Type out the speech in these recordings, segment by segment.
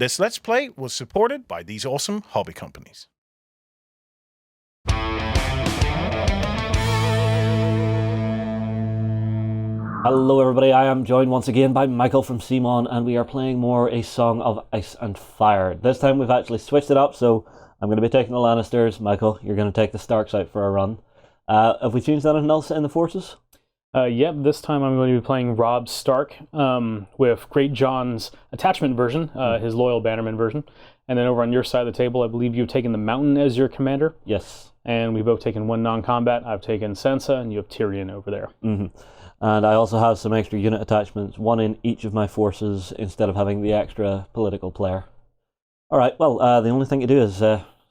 This Let's Play was supported by these awesome hobby companies. Hello everybody, I am joined once again by Michael from CMON, and we are playing more A Song of Ice and Fire. This time we've actually switched it up, so I'm going to be taking the Lannisters. Michael, you're going to take the Starks out for a run. Have we changed anything else in the forces? Yep, this time I'm going to be playing Robb Stark with Great John's attachment version, his loyal bannerman version. And then over on your side of the table, I believe you've taken the Mountain as your commander. Yes. And we've both taken one non-combat. I've taken Sansa, and you have Tyrion over there. And I also have some extra unit attachments, one in each of my forces, instead of having the extra political player. Alright, well, the only thing to do is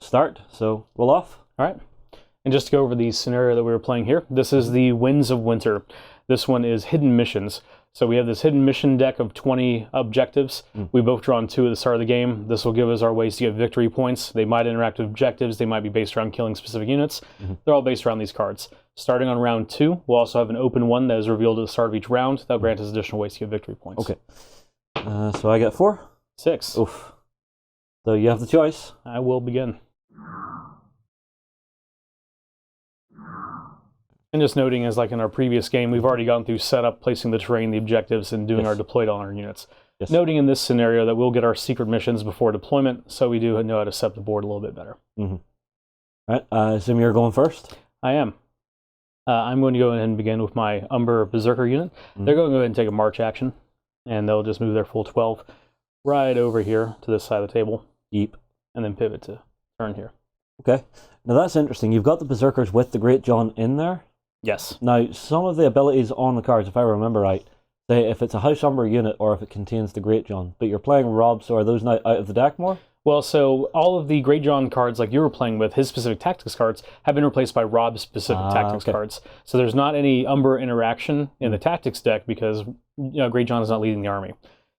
start, so roll off. Alright. And just to go over the scenario that we were playing here, this is the Winds of Winter. This one is hidden missions. So we have this hidden mission deck of 20 objectives. We both drawn 2 at the start of the game. This will give us our ways to get victory points. They might interact with objectives. They might be based around killing specific units. They're all based around these cards. Starting on round 2, we'll also have an open one that is revealed at the start of each round. That'll grant us additional ways to get victory points. Okay. So I get 4? 6. Oof. So you have the choice. I will begin. And just noting, as like in our previous game, we've already gone through setup, placing the terrain, the objectives, and doing our deployed on our units. Noting in this scenario that we'll get our secret missions before deployment, so we do know how to set the board a little bit better. Alright, I assume you're going first? I am. I'm going to go ahead and begin with my Umber Berserker unit. They're going to go ahead and take a march action, and they'll just move their full 12 right over here to this side of the table. Yeep. And then pivot to turn here. Okay. Now that's interesting. You've got the Berserkers with the Great John in there. Yes. Now, some of the abilities on the cards, if I remember right, say if it's a House Umber unit or if it contains the Great John, but you're playing Robb, so are those now out of the deck more? Well, so all of the Great John cards, like you were playing with, his specific tactics cards, have been replaced by Robb's specific tactics cards. So there's not any Umber interaction in the tactics deck because Great John is not leading the army.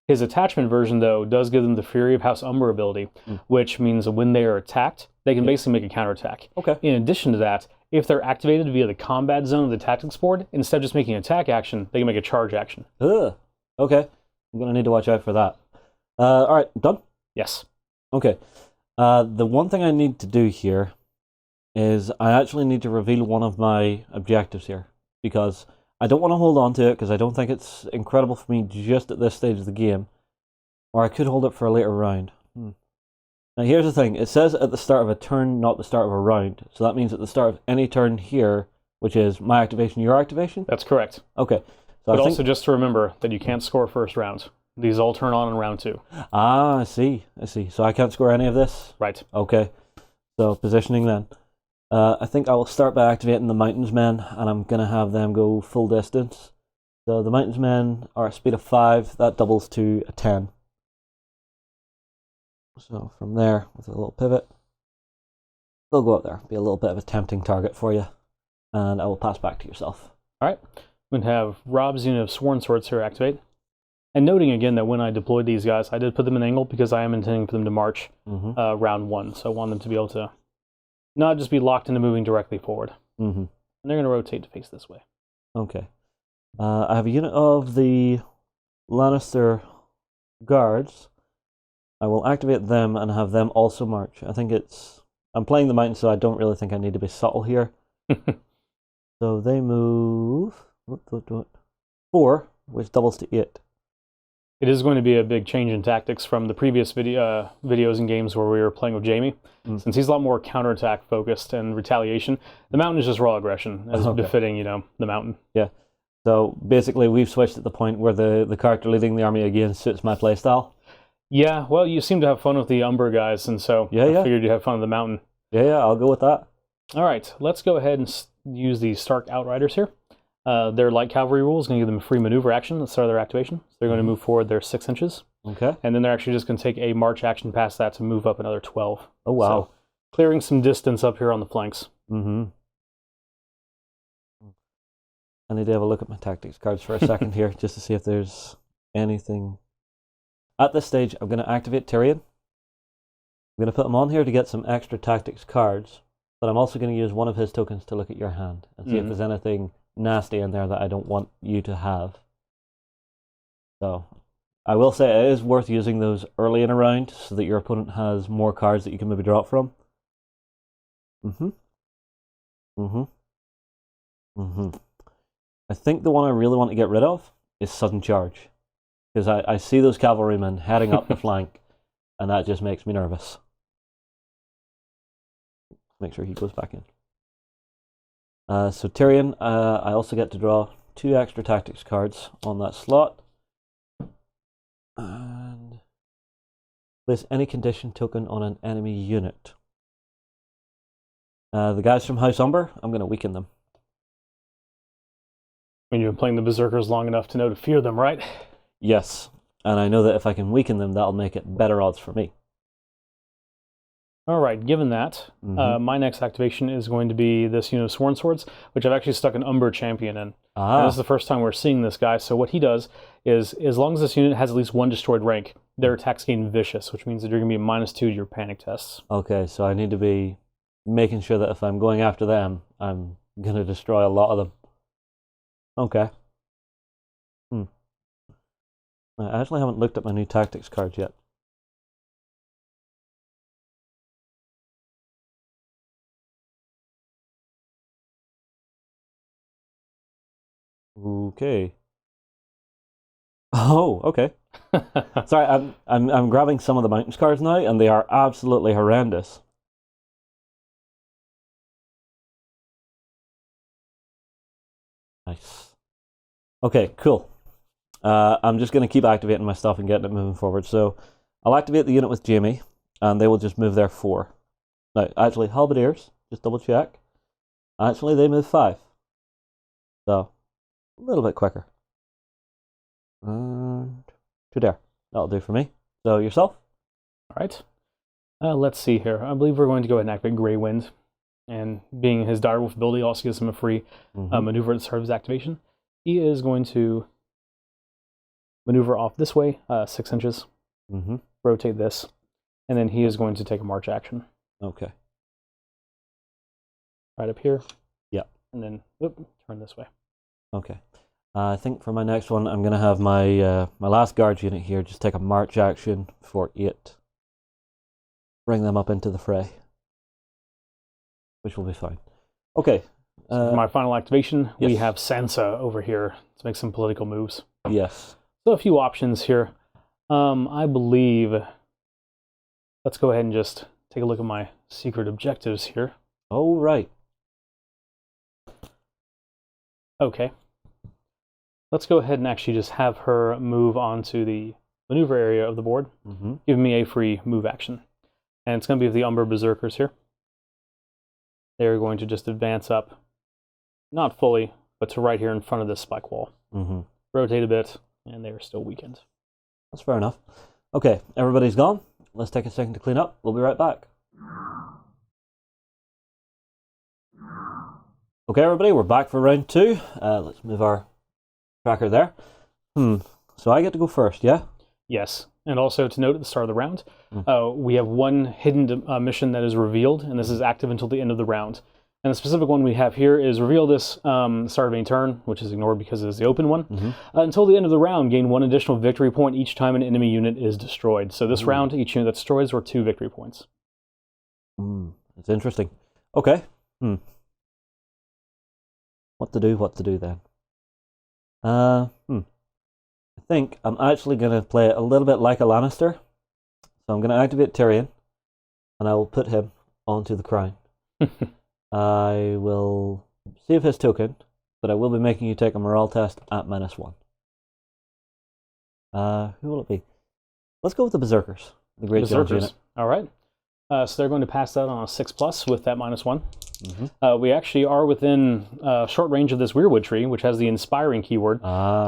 His attachment version, though, does give them the Fury of House Umber ability, which means that when they are attacked, they can basically make a counterattack. Okay. In addition to that, if they're activated via the combat zone of the tactics board, instead of just making an attack action, they can make a charge action. Ugh. Okay. I'm going to need to watch out for that. Alright, done? Yes. Okay. The one thing I need to do here is I actually need to reveal one of my objectives here, because I don't want to hold on to it because I don't think it's incredible for me just at this stage of the game, or I could hold it for a later round. Now here's the thing, it says at the start of a turn, not the start of a round, so that means at the start of any turn here, which is my activation, your activation? That's correct. Okay. So But also just to remember that you can't score first round. These all turn on in round 2. Ah, I see. So I can't score any of this? Right. Okay. So positioning then. I think I will start by activating the Mountains Men, and I'm going to have them go full distance. So the Mountains Men are a speed of 5, that doubles to a 10. So from there, with a little pivot, they'll go up there, be a little bit of a tempting target for you, and I will pass back to yourself. Alright, we're going to have Robb's unit of Sworn Swords here activate. And noting again that when I deployed these guys, I did put them in angle because I am intending for them to march round 1. So I want them to be able to not just be locked into moving directly forward. And they're going to rotate to face this way. Okay. I have a unit of the Lannister guards. I will activate them and have them also march. I think I'm playing the mountain, so I don't really think I need to be subtle here. So they move 4, which doubles to 8. It is going to be a big change in tactics from the previous videos and games where we were playing with Jamie. Since he's a lot more counterattack focused and retaliation, the mountain is just raw aggression, as befitting, the mountain. Yeah. So basically we've switched at the point where the character leading the army again suits my playstyle. Yeah, well, you seem to have fun with the Umber guys, and so I figured you'd have fun with the mountain. Yeah, I'll go with that. All right, let's go ahead and use the Stark Outriders here. Their light cavalry rule is going to give them a free maneuver action at the start of their activation. So they're going to move forward their 6 inches. Okay. And then they're actually just going to take a march action past that to move up another 12. Oh, wow. So clearing some distance up here on the flanks. I need to have a look at my tactics cards for a second here, just to see if there's anything. At this stage, I'm going to activate Tyrion. I'm going to put him on here to get some extra tactics cards, but I'm also going to use one of his tokens to look at your hand and see if there's anything nasty in there that I don't want you to have. So I will say it is worth using those early in a round so that your opponent has more cards that you can maybe drop from. I think the one I really want to get rid of is sudden charge, because I see those cavalrymen heading up the flank, and that just makes me nervous. Make sure he goes back in. So Tyrion, I also get to draw 2 extra tactics cards on that slot. And place any condition token on an enemy unit. The guys from House Umber, I'm going to weaken them. I mean, you've been playing the Berserkers long enough to know to fear them, right? Yes, and I know that if I can weaken them, that'll make it better odds for me. All right, given that, my next activation is going to be this unit of Sworn Swords, which I've actually stuck an Umber champion in. And this is the first time we're seeing this guy, so what he does is, as long as this unit has at least 1 destroyed rank, their attacks gain Vicious, which means that you're going to be -2 to your panic tests. Okay, so I need to be making sure that if I'm going after them, I'm going to destroy a lot of them. Okay. I actually haven't looked at my new tactics cards yet. Okay. Oh, okay. Sorry, I'm grabbing some of the mountains cards now, and they are absolutely horrendous. Nice. Okay, cool. I'm just going to keep activating my stuff and getting it moving forward. So I'll activate the unit with Jamie, and they will just move there 4. Now, actually, Halberdiers, just double check. Actually, they move 5. So, a little bit quicker. And to there. That'll do for me. So, yourself? All right. Let's see here. I believe we're going to go ahead and activate Grey Wind. And being his direwolf ability also gives him a free maneuver at the start of his activation. He is going to maneuver off this way, 6 inches. Rotate this. And then he is going to take a march action. Okay. Right up here. Yep. And then turn this way. Okay. I think for my next one, I'm going to have my my last guard unit here just take a march action for 8. Bring them up into the fray, which will be fine. Okay. So for my final activation, we have Sansa over here to make some political moves. Yes. So a few options here. I believe, let's go ahead and just take a look at my secret objectives here. Oh, right. Okay. Let's go ahead and actually just have her move onto the maneuver area of the board, giving me a free move action. And it's going to be the Umber Berserkers here. They're going to just advance up, not fully, but to right here in front of this spike wall. Rotate a bit, and they're still weakened. That's fair enough. Okay, everybody's gone. Let's take a second to clean up. We'll be right back. Okay, everybody, we're back for round 2. Let's move our tracker there. So I get to go first, yeah? Yes. And also to note at the start of the round, we have one hidden mission that is revealed, and this is active until the end of the round. And the specific one we have here is reveal this start of any turn, which is ignored because it is the open one. Until the end of the round, gain 1 additional victory point each time an enemy unit is destroyed. So this round, each unit that's destroyed is worth 2 victory points. It's interesting. Okay. What to do then? I think I'm actually going to play it a little bit like a Lannister. So I'm going to activate Tyrion, and I will put him onto the crown. I will save his token, but I will be making you take a morale test at -1. Who will it be? Let's go with the Berserkers, the Great George unit. All right. So they're going to pass that on a 6+ with that -1. We actually are within short range of this Weirwood tree, which has the inspiring keyword.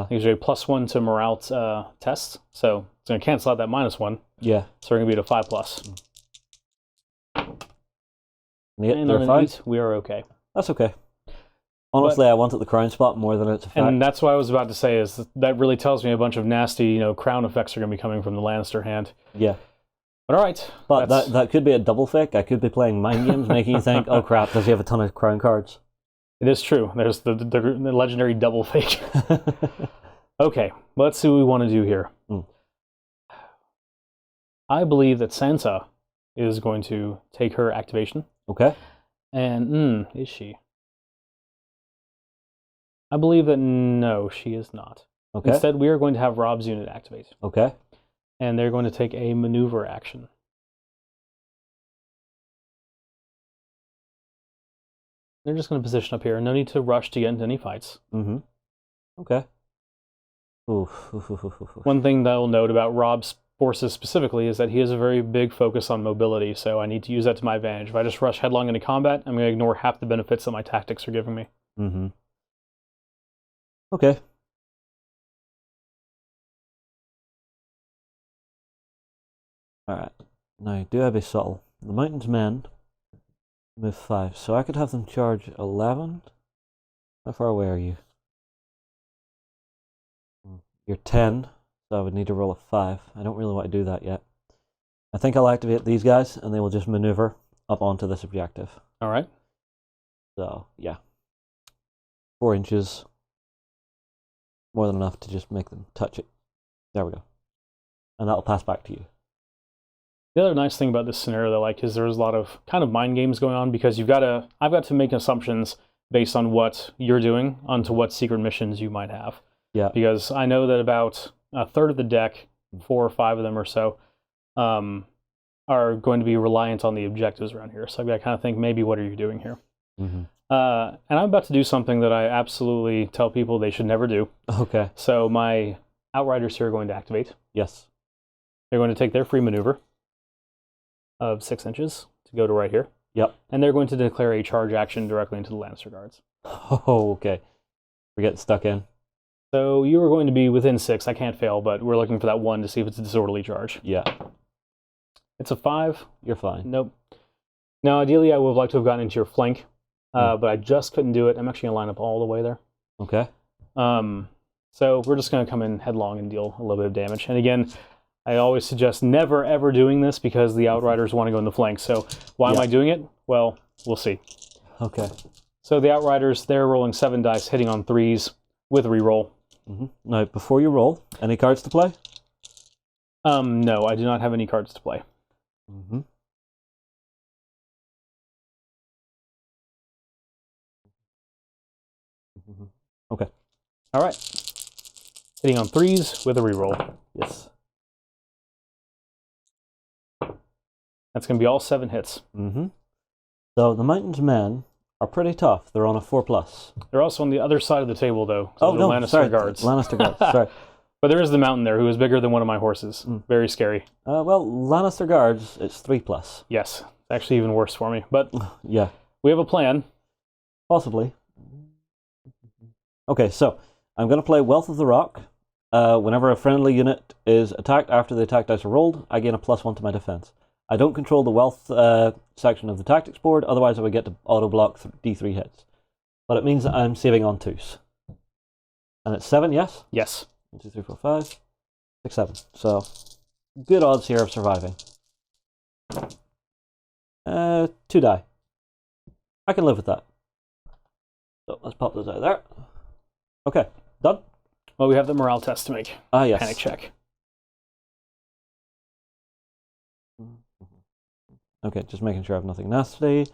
Gives you a +1 to morale test, so it's going to cancel out that -1. Yeah. So we're going to be at a 5+. And on an 8, we are okay. That's okay. Honestly, I wanted the crown spot more than its effect. And that's what I was about to say, is that really tells me a bunch of nasty, crown effects are going to be coming from the Lannister hand. Yeah. But all right. But that could be a double fake. I could be playing mind games, making you think, oh crap, does he have a ton of crown cards? It is true. There's the legendary double fake. Okay, let's see what we want to do here. I believe that Sansa is going to take her activation. Okay. And, is she? I believe that no, she is not. Okay. Instead, we are going to have Rob's unit activate. Okay. And they're going to take a maneuver action. They're just going to position up here. No need to rush to get into any fights. Mm-hmm. Okay. Oof. One thing that I'll note about Rob's forces specifically is that he has a very big focus on mobility, so I need to use that to my advantage. If I just rush headlong into combat, I'm going to ignore half the benefits that my tactics are giving me. Mm-hmm. Okay. Alright. Now, do I be subtle? The Mountain's men move 5, so I could have them charge 11. How far away are you? You're 10, so I would need to roll a 5. I don't really want to do that yet. I think I'll activate these guys, and they will just maneuver up onto this objective. All right. So, yeah. 4 inches. More than enough to just make them touch it. There we go. And that'll pass back to you. The other nice thing about this scenario that I like is there's a lot of kind of mind games going on because I've got to make assumptions based on what you're doing onto what secret missions you might have. Yeah. Because I know that about a third of the deck, 4 or 5 of them or so, are going to be reliant on the objectives around here. So I've got to kind of think, maybe what are you doing here? Mm-hmm. And I'm about to do something that I absolutely tell people they should never do. Okay. So my Outriders here are going to activate. Yes. They're going to take their free maneuver of 6 inches to go to right here. Yep. And they're going to declare a charge action directly into the Lannister guards. Oh, okay. We're getting stuck in. So you are going to be within 6. I can't fail, but we're looking for that 1 to see if it's a disorderly charge. Yeah. It's a 5. You're fine. Nope. Now, ideally, I would have liked to have gotten into your flank, but I just couldn't do it. I'm actually going to line up all the way there. Okay. So we're just going to come in headlong and deal a little bit of damage. And again, I always suggest never, ever doing this because the Outriders want to go in the flank. So why am I doing it? Well, we'll see. Okay. So the Outriders, they're rolling 7 dice, hitting on 3s with reroll. Mm-hmm. Now, before you roll, any cards to play? No, I do not have any cards to play. Mm-hmm. Okay. All right. Hitting on 3s with a reroll. Yes. That's going to be all 7 hits. Mm-hmm. So the Mountain's men are pretty tough. They're on a 4+. They're also on the other side of the table, though. So Oh, the no, Lannister sorry. guards. Lannister guards, sorry. But there is the Mountain there, who is bigger than one of my horses. Very scary. Well, Lannister guards, it's 3+. Yes. It's actually even worse for me. But Yeah. we have a plan. Possibly. Okay, so I'm going to play Wealth of the Rock. Whenever a friendly unit is attacked after the attack dice are rolled, I gain a +1 to my defense. I don't control the wealth section of the tactics board, otherwise I would get to auto-block D3 hits. But it means that I'm saving on 2s. And it's 7, yes? Yes. 1, 2, 3, 4, 5, 6, 7. So, good odds here of surviving. 2 die. I can live with that. So, let's pop those out of there. Okay, done? Well, we have the morale test to make. Ah, yes. Panic check. Okay, just making sure I have nothing nasty.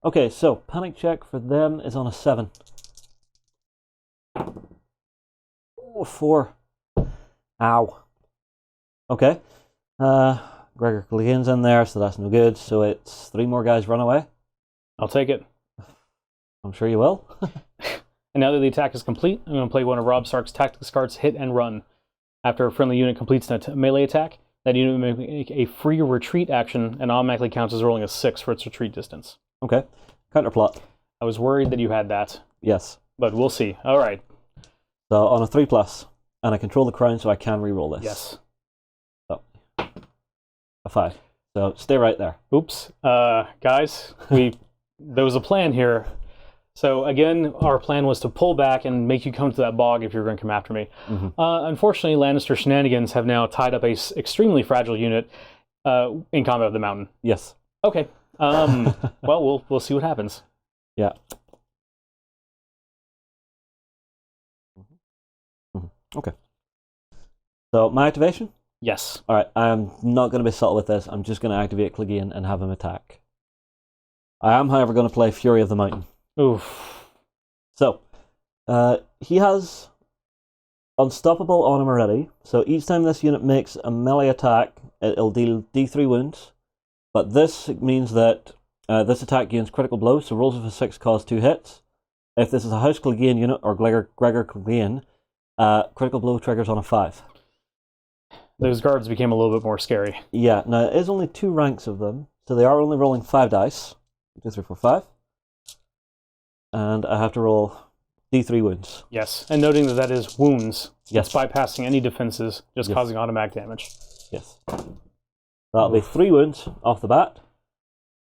Okay, so panic check for them is on a 7. Oh, 4. Ow. Okay. Gregor Clegane's in there, so that's no good. So it's 3 more guys run away. I'll take it. I'm sure you will. And now that the attack is complete, I'm going to play one of Rob Stark's tactics cards, Hit and Run. After a friendly unit completes a melee attack, that unit may make a free retreat action and automatically counts as rolling a 6 for its retreat distance. Okay. Counterplot. I was worried that you had that, Yes. but we'll see. All right. So on a 3+, and I control the crown, so I can re-roll this. Yes. So a 5. So stay right there. Oops. Guys, there was a plan here. So again, our plan was to pull back and make you come to that bog if you're going to come after me. Mm-hmm. Unfortunately, Lannister shenanigans have now tied up a extremely fragile unit in combat with the Mountain. Yes. Okay. Well, we'll see what happens. Yeah. Mm-hmm. Okay. So my activation? Yes. Alright, I'm not going to be subtle with this. I'm just going to activate Clegane and have him attack. I am, however, going to play Fury of the Mountain. Oof. So, he has Unstoppable on him already. So each time this unit makes a melee attack, it'll deal D3 wounds. But this means that this attack gains critical blow, so rolls of a 6 cause 2 hits. If this is a House Clegane unit or Gregor Clegane, critical blow triggers on a 5. Those guards became a little bit more scary. Yeah, now it is only 2 ranks of them, so they are only rolling 5 dice. 2, 3, 4, 5. And I have to roll D3 wounds. Yes, and noting that that is wounds. Yes. It's bypassing any defenses, just causing automatic damage. Yes. That'll be 3 wounds off the bat.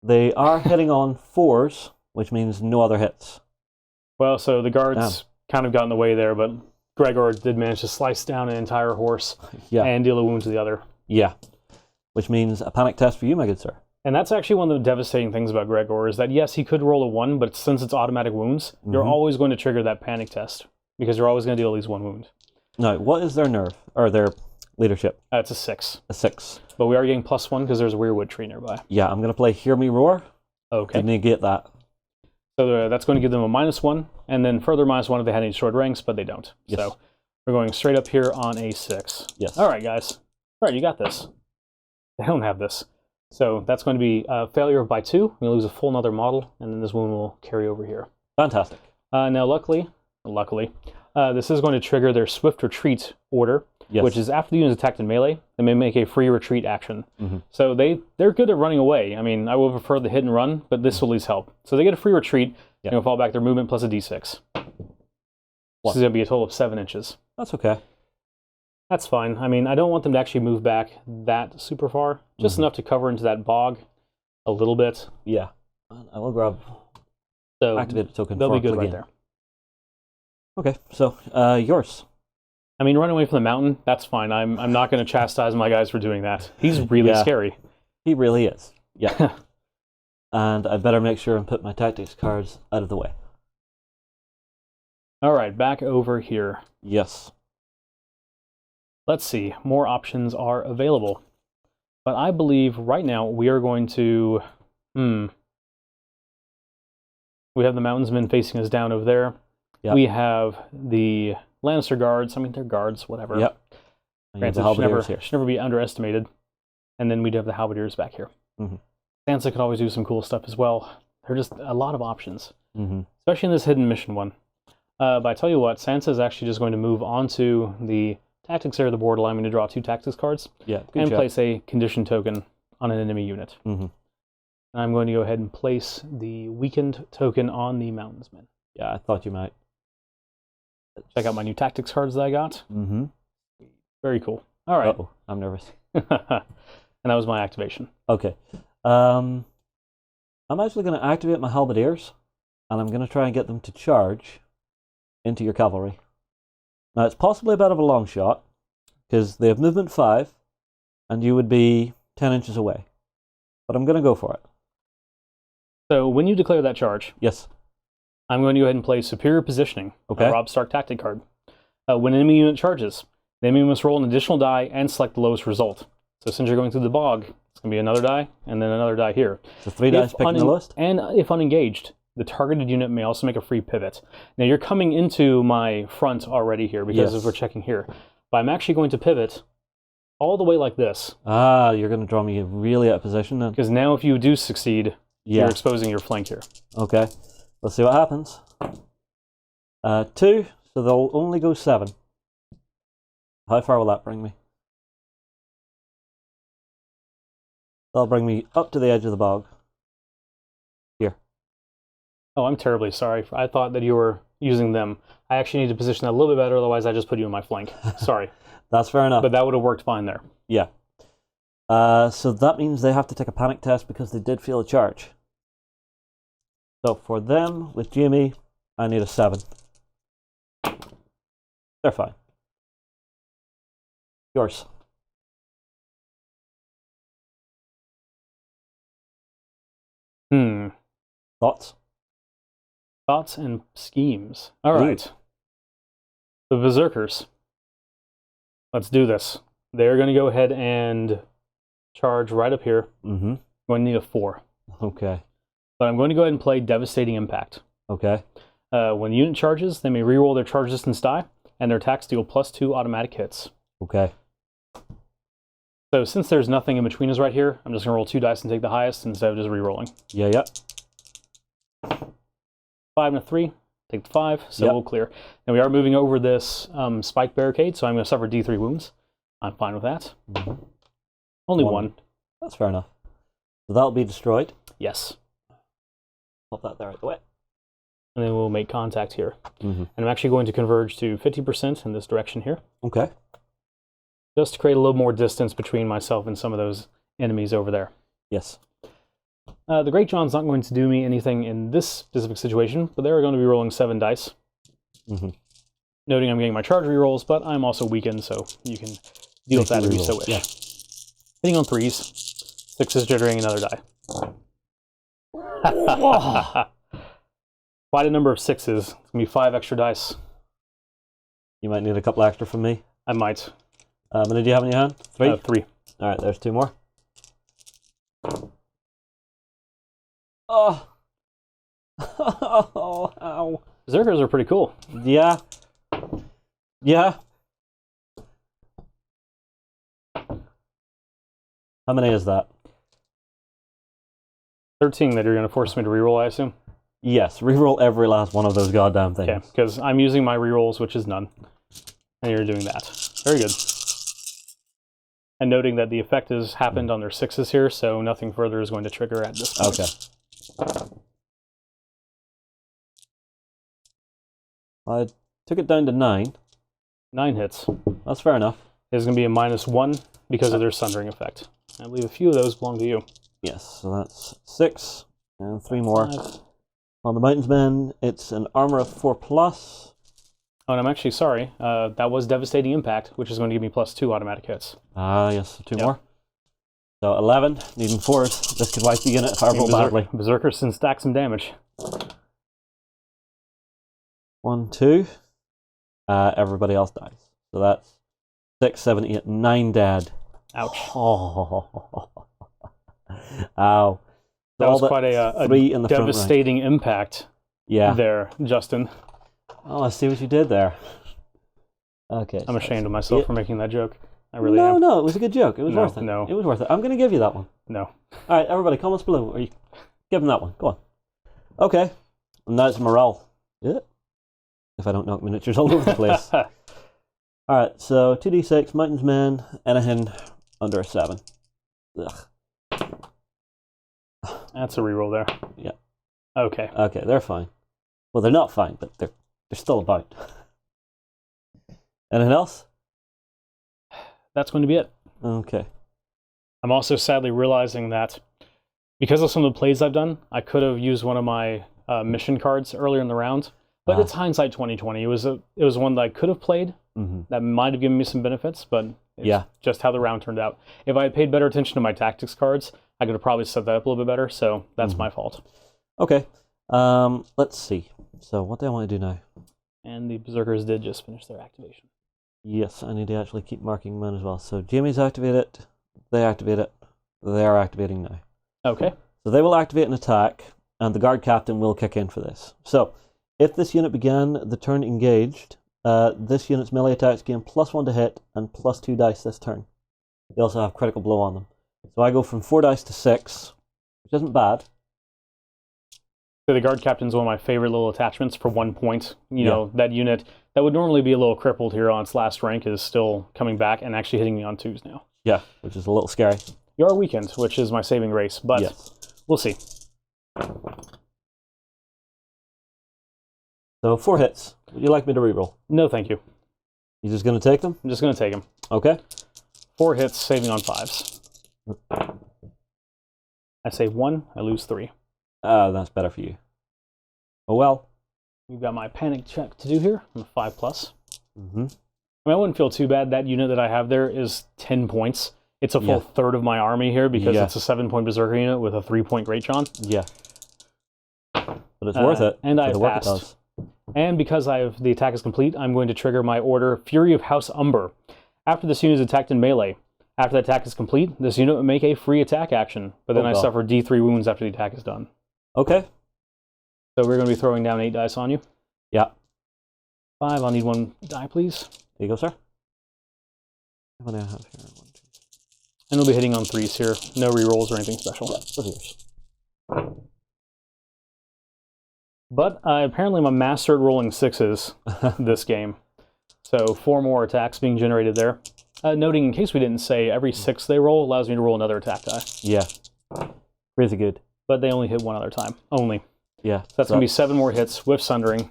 They are hitting on 4s, which means no other hits. Well, so the guards kind of got in the way there, but Gregor did manage to slice down an entire horse and deal a wound to the other. Yeah. Which means a panic test for you, my good sir. And that's actually one of the devastating things about Gregor, is that yes, he could roll a 1, but since it's automatic wounds, you're always going to trigger that panic test, because you're always going to deal at least 1 wound. Now, what is their nerve, or their leadership? It's a 6. A 6. But we are getting +1 because there's a weirwood tree nearby. Yeah, I'm going to play Hear Me Roar Okay. to negate that. So that's going to give them a -1, and then further -1 if they had any destroyed ranks, but they don't. Yes. So we're going straight up here on a 6. Yes. All right, guys. All right, you got this. They don't have this. So that's going to be a failure by 2. We're going to lose a full another model, and then this one will carry over here. Fantastic. Now, luckily, this is going to trigger their swift retreat order, which is after the unit is attacked in melee, they may make a free retreat action. So they're good at running away. I mean, I would prefer the hit and run, but this will at least help. So they get a free retreat, and they'll fall back their movement plus a d6. This is going to be a total of 7 inches. That's okay. That's fine. I mean, I don't want them to actually move back that super far, just enough to cover into that bog a little bit. Yeah. I will grab activate a token. They'll for be good Clegane. right there. Okay, so yours. I mean, running away from the mountain, that's fine. I'm not going to chastise my guys for doing that. He's really scary. He really is. Yeah. And I better make sure and put my tactics cards out of the way. All right, back over here. Yes. Let's see. More options are available. But I believe right now we are going to... We have the Mountainsmen facing us down over there. Yep. We have the Lannister guards. I mean, they're guards, whatever. Yep. Granted, should never be underestimated. And then we'd have the Halberdiers back here. Sansa could always do some cool stuff as well. There are just a lot of options. Especially in this hidden mission one. But I tell you what, Sansa is actually just going to move on to the tactics area of the board, allowing me to draw 2 tactics cards. And place a condition token on an enemy unit. And I'm going to go ahead and place the weakened token on the Mountainsmen. Yeah, I thought you might. Check out my new tactics cards that I got. Very cool. All right. Uh-oh, I'm nervous. And that was my activation. Okay. I'm actually going to activate my Halberdiers, and I'm going to try and get them to charge into your cavalry. Now, it's possibly a bit of a long shot, because they have movement 5, and you would be 10 inches away. But I'm going to go for it. So, when you declare that charge, yes, I'm going to go ahead and play Superior Positioning, okay. a Rob Stark tactic card. When an enemy unit charges, the enemy must roll an additional die and select the lowest result. So since you're going through the bog, it's going to be another die, and then another die here. So 3 dice picking the lowest? And if unengaged, the targeted unit may also make a free pivot. Now you're coming into my front already here, because if we're checking here. But I'm actually going to pivot all the way like this. Ah, you're going to draw me really out of position then. Because now if you do succeed, you're exposing your flank here. Okay. Let's see what happens. 2, so they'll only go 7. How far will that bring me? That'll bring me up to the edge of the bog. Here. Oh, I'm terribly sorry. I thought that you were using them. I actually need to position that a little bit better, otherwise I just put you in my flank. Sorry. That's fair enough. But that would have worked fine there. Yeah. So that means they have to take a panic test because they did feel a charge. So for them, with GME, I need a 7. They're fine. Yours. Thoughts? Thoughts and schemes. All right. The Berserkers. Let's do this. They're going to go ahead and charge right up here. Mm-hmm. I'm going to need a 4. Okay. But I'm going to go ahead and play Devastating Impact. Okay. When the unit charges, they may reroll their charge distance die, and their attacks deal +2 automatic hits. Okay. So since there's nothing in between us right here, I'm just going to roll 2 dice and take the highest instead of just re-rolling. Yeah, yeah. 5 and a 3, take the 5, so Yep. we'll clear. Now we are moving over this spike barricade, so I'm going to suffer D3 wounds. I'm fine with that. Mm-hmm. Only 1. That's fair enough. So that'll be destroyed. Yes. Pop that there out the way. And then we'll make contact here. Mm-hmm. And I'm actually going to converge to 50% in this direction here, Okay. just to create a little more distance between myself and some of those enemies over there. Yes. The Great John's not going to do me anything in this specific situation, but they're going to be rolling 7 dice. Mm-hmm. Noting I'm getting my charge rerolls, but I'm also weakened, so you can deal with that if you so wish. Yeah. Hitting on 3s, 6s jittering another die. Quite a number of 6s. It's going to be 5 extra dice. You might need a couple extra from me. I might. How many do you have in your hand? 3? 3. All right, there's 2 more. Oh. Oh, ow. Berserkers are pretty cool. Yeah. Yeah. How many is that? 13 that you're going to force me to reroll, I assume? Yes, reroll every last one of those goddamn things. Okay, because I'm using my rerolls, which is none. And you're doing that. Very good. And noting that the effect has happened on their 6s here, so nothing further is going to trigger at this point. Okay. I took it down to 9. 9 hits. That's fair enough. There's going to be a -1 because of their sundering effect. I believe a few of those belong to you. Yes, so that's 6 and 3 more. 5. On the Mountains Men, it's an armor of 4+. Oh, and I'm actually sorry. That was Devastating Impact, which is going to give me +2 automatic hits. Ah, yes, 2 more. So 11, needing 4s. This could wipe the unit if I roll badly. Berserkers can stack some damage. 1, 2. Everybody else dies. So that's 6, 7, 8, 9 dead. Ouch. Oh. Ow. That was quite a 3 in the front rank. devastating impact there, Justin. Oh, I see what you did there. Okay. I'm ashamed of myself for making that joke. I really am. No, it was a good joke. It was worth it. No. It was worth it. I'm going to give you that one. No. All right, everybody, comments below. Or you give them that one. Go on. Okay. And that's morale. Yeah. If I don't knock miniatures all over the place. All right, so 2d6, Mountains Men, anything under a 7. Ugh. That's a reroll there. Yeah. Okay. Okay, they're fine. Well, they're not fine, but they're still about. Anything else? That's going to be it. Okay. I'm also sadly realizing that because of some of the plays I've done, I could have used one of my mission cards earlier in the round. But it's hindsight 2020. It was one that I could have played. Mm-hmm. That might have given me some benefits, but it's just how the round turned out. If I had paid better attention to my tactics cards, I could have probably set that up a little bit better, so that's my fault. Okay. Let's see. So what do I want to do now? And the Berserkers did just finish their activation. Yes, I need to actually keep marking mine as well. So Jamie's activated, they activate it, they are activating now. Okay. So they will activate an attack, and the guard captain will kick in for this. So if this unit began the turn engaged, this unit's melee attacks gain +1 to hit and +2 dice this turn. They also have critical blow on them. So I go from 4 dice to 6, which isn't bad. So the guard captain's one of my favorite little attachments for 1 point. You know, that unit that would normally be a little crippled here on its last rank is still coming back and actually hitting me on 2s now. Yeah, which is a little scary. You are weakened, which is my saving grace, but we'll see. So 4 hits. Would you like me to reroll? No, thank you. You just going to take them? I'm just going to take them. Okay. 4 hits, saving on 5s. I save 1, I lose 3. That's better for you. Oh well. You've got my panic check to do here. I'm a 5+. Mm-hmm. I mean, I wouldn't feel too bad. That unit that I have there is 10 points. It's a full third of my army here because it's a 7-point Berserker unit with a 3-point Great John. Yeah. But it's worth it. And I have passed. And because the attack is complete, I'm going to trigger my order Fury of House Umber. After this unit is attacked in melee, after the attack is complete, this unit will make a free attack action, but then I suffer D3 wounds after the attack is done. Okay. So we're going to be throwing down 8 dice on you. Yeah. 5, I'll need 1 die, please. There you go, sir. How many I have here? 1, 2, 3. And we'll be hitting on 3s here. No rerolls or anything special. Yeah, what's yours? But apparently I'm a master at rolling 6s this game. So 4 more attacks being generated there. Noting, in case we didn't say, every 6 they roll allows me to roll another attack die. Yeah. Pretty good. But they only hit 1 other time. Only. Yeah. So that's going to be 7 more hits with Sundering.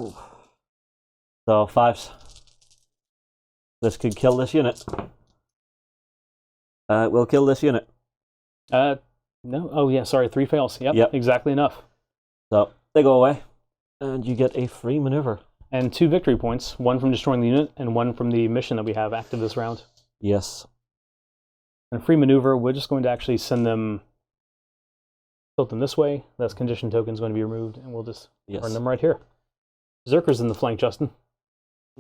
Ooh. So 5s. This could kill this unit. We'll kill this unit. No. Oh, yeah, sorry. 3 fails. Yep. Exactly enough. So they go away. And you get a free maneuver. And 2 victory points. 1 from destroying the unit, and 1 from the mission that we have active this round. Yes. And free maneuver, we're just going to actually send them, tilt them this way. That's condition token is going to be removed, and we'll just turn them right here. Berserker's in the flank, Justin.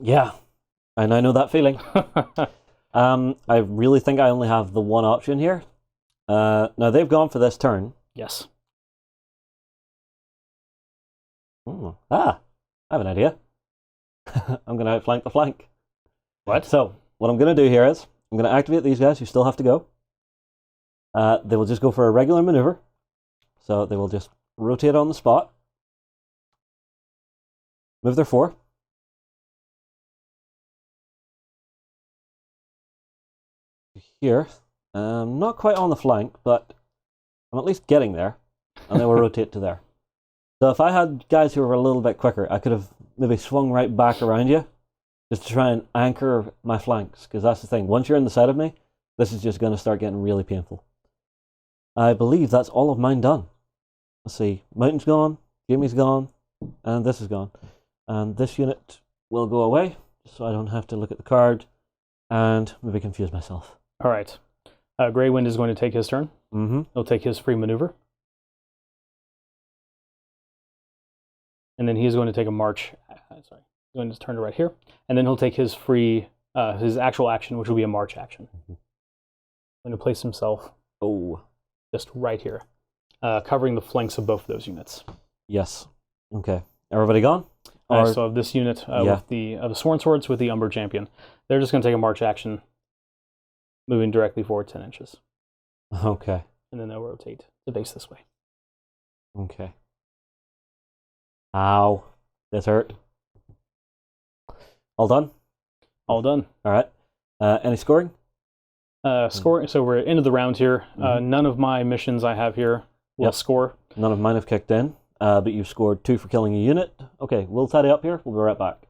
Yeah, and I know that feeling. I really think I only have the one option here. Now they've gone for this turn. Yes. I have an idea. I'm going to outflank the flank. What? So, what I'm going to do here is, I'm going to activate these guys who still have to go. They will just go for a regular maneuver. So, they will just rotate on the spot. Move their 4. Here. Not quite on the flank, but I'm at least getting there. And they will rotate to there. So if I had guys who were a little bit quicker, I could have maybe swung right back around you just to try and anchor my flanks, because that's the thing. Once you're in the side of me, this is just going to start getting really painful. I believe that's all of mine done. Let's see. Mountain's gone, Jamie's gone, and this is gone. And this unit will go away, just so I don't have to look at the card and maybe confuse myself. All right. Grey Wind is going to take his turn. He'll take his free maneuver. And then he's going to take a march. Sorry, he's going to turn to right here. And then he'll take his free, his actual action, which will be a march action. Going to place himself just right here, covering the flanks of both of those units. Yes. Okay. Everybody gone? So of this unit with the Sworn Swords with the Umber Champion, they're just going to take a march action, moving directly forward 10 inches. Okay. And then they'll rotate to face this way. Okay. Ow. This hurt. All done? All done. All right. Any scoring? Scoring. So we're into the round here. None of my missions I have here will score. None of mine have kicked in, but you've scored 2 for killing a unit. Okay, we'll tidy up here. We'll be right back.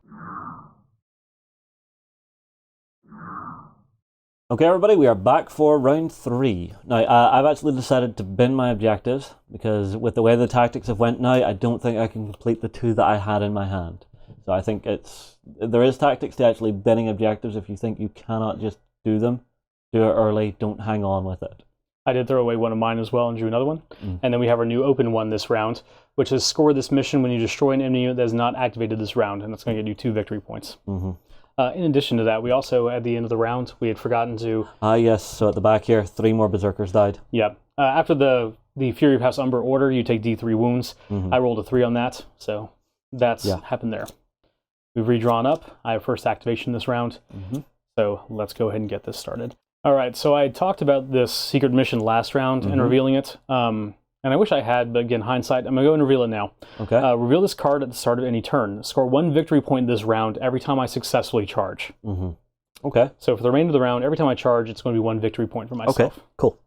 Okay, everybody, we are back for round 3. Now, I've actually decided to bin my objectives, because with the way the tactics have went now, I don't think I can complete the 2 that I had in my hand. So I think there is tactics to actually binning objectives. If you think you cannot just do them, do it early, don't hang on with it. I did throw away one of mine as well and drew another one. And then we have our new open one this round, which is score this mission when you destroy an enemy unit that is not activated this round, and that's going to get you 2 victory points. In addition to that, we also, at the end of the round, we had forgotten to... yes, so at the back here, 3 more Berserkers died. Yeah. After the Fury of House Umber order, you take D3 wounds. I rolled a 3 on that, so that's happened there. We've redrawn up. I have first activation this round, so let's go ahead and get this started. All right, so I talked about this secret mission last round and revealing it. And I wish I had, but again, hindsight, I'm going to go and reveal it now. Okay. Reveal this card at the start of any turn. Score 1 victory point this round every time I successfully charge. Okay. So for the remainder of the round, every time I charge, it's going to be 1 victory point for myself. Okay, cool.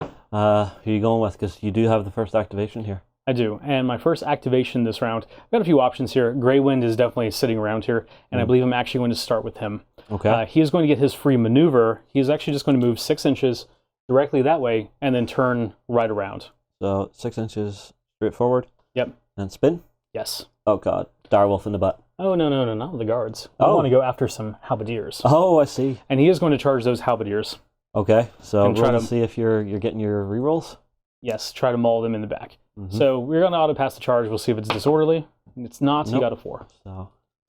Who are you going with? Because you do have the first activation here. I do. And my first activation this round, I've got a few options here. Grey Wind is definitely sitting around here, and I believe I'm actually going to start with him. Okay. He is going to get his free maneuver. He's actually just going to move 6 inches directly that way and then turn right around. So 6 inches straight forward. Yep. And spin? Yes. Oh god. Direwolf in the butt. Oh, no, not with the guards. I want to go after some halberdiers. Oh, I see. And he is going to charge those halberdiers. Okay, so we're going to see if you're getting your rerolls? Yes, try to maul them in the back. So we're going to auto-pass the charge. We'll see if it's disorderly. It's not, you got a 4.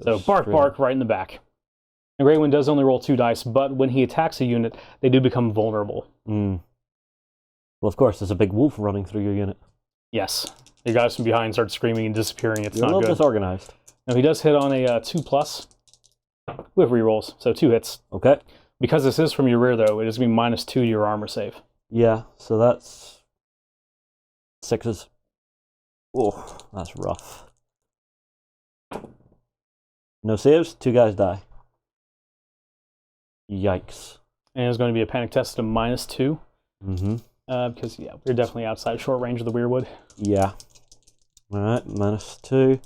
So bark, right in the back. And Grey Wind does only roll 2 dice, but when he attacks a unit, they do become vulnerable. Well, of course, there's a big wolf running through your unit. Yes. Your guys from behind start screaming and disappearing. It's You're not a little good. disorganized. Now, he does hit on a 2+. With rerolls, so 2 hits. Okay. Because this is from your rear, though, it is going to be -2 to your armor save. Yeah, so that's 6s. Oh, that's rough. No saves, 2 guys die. Yikes. And it's going to be a panic test of -2. Mm-hmm. Because, yeah, we're definitely outside short range of the Weirwood. Yeah. Alright, -2.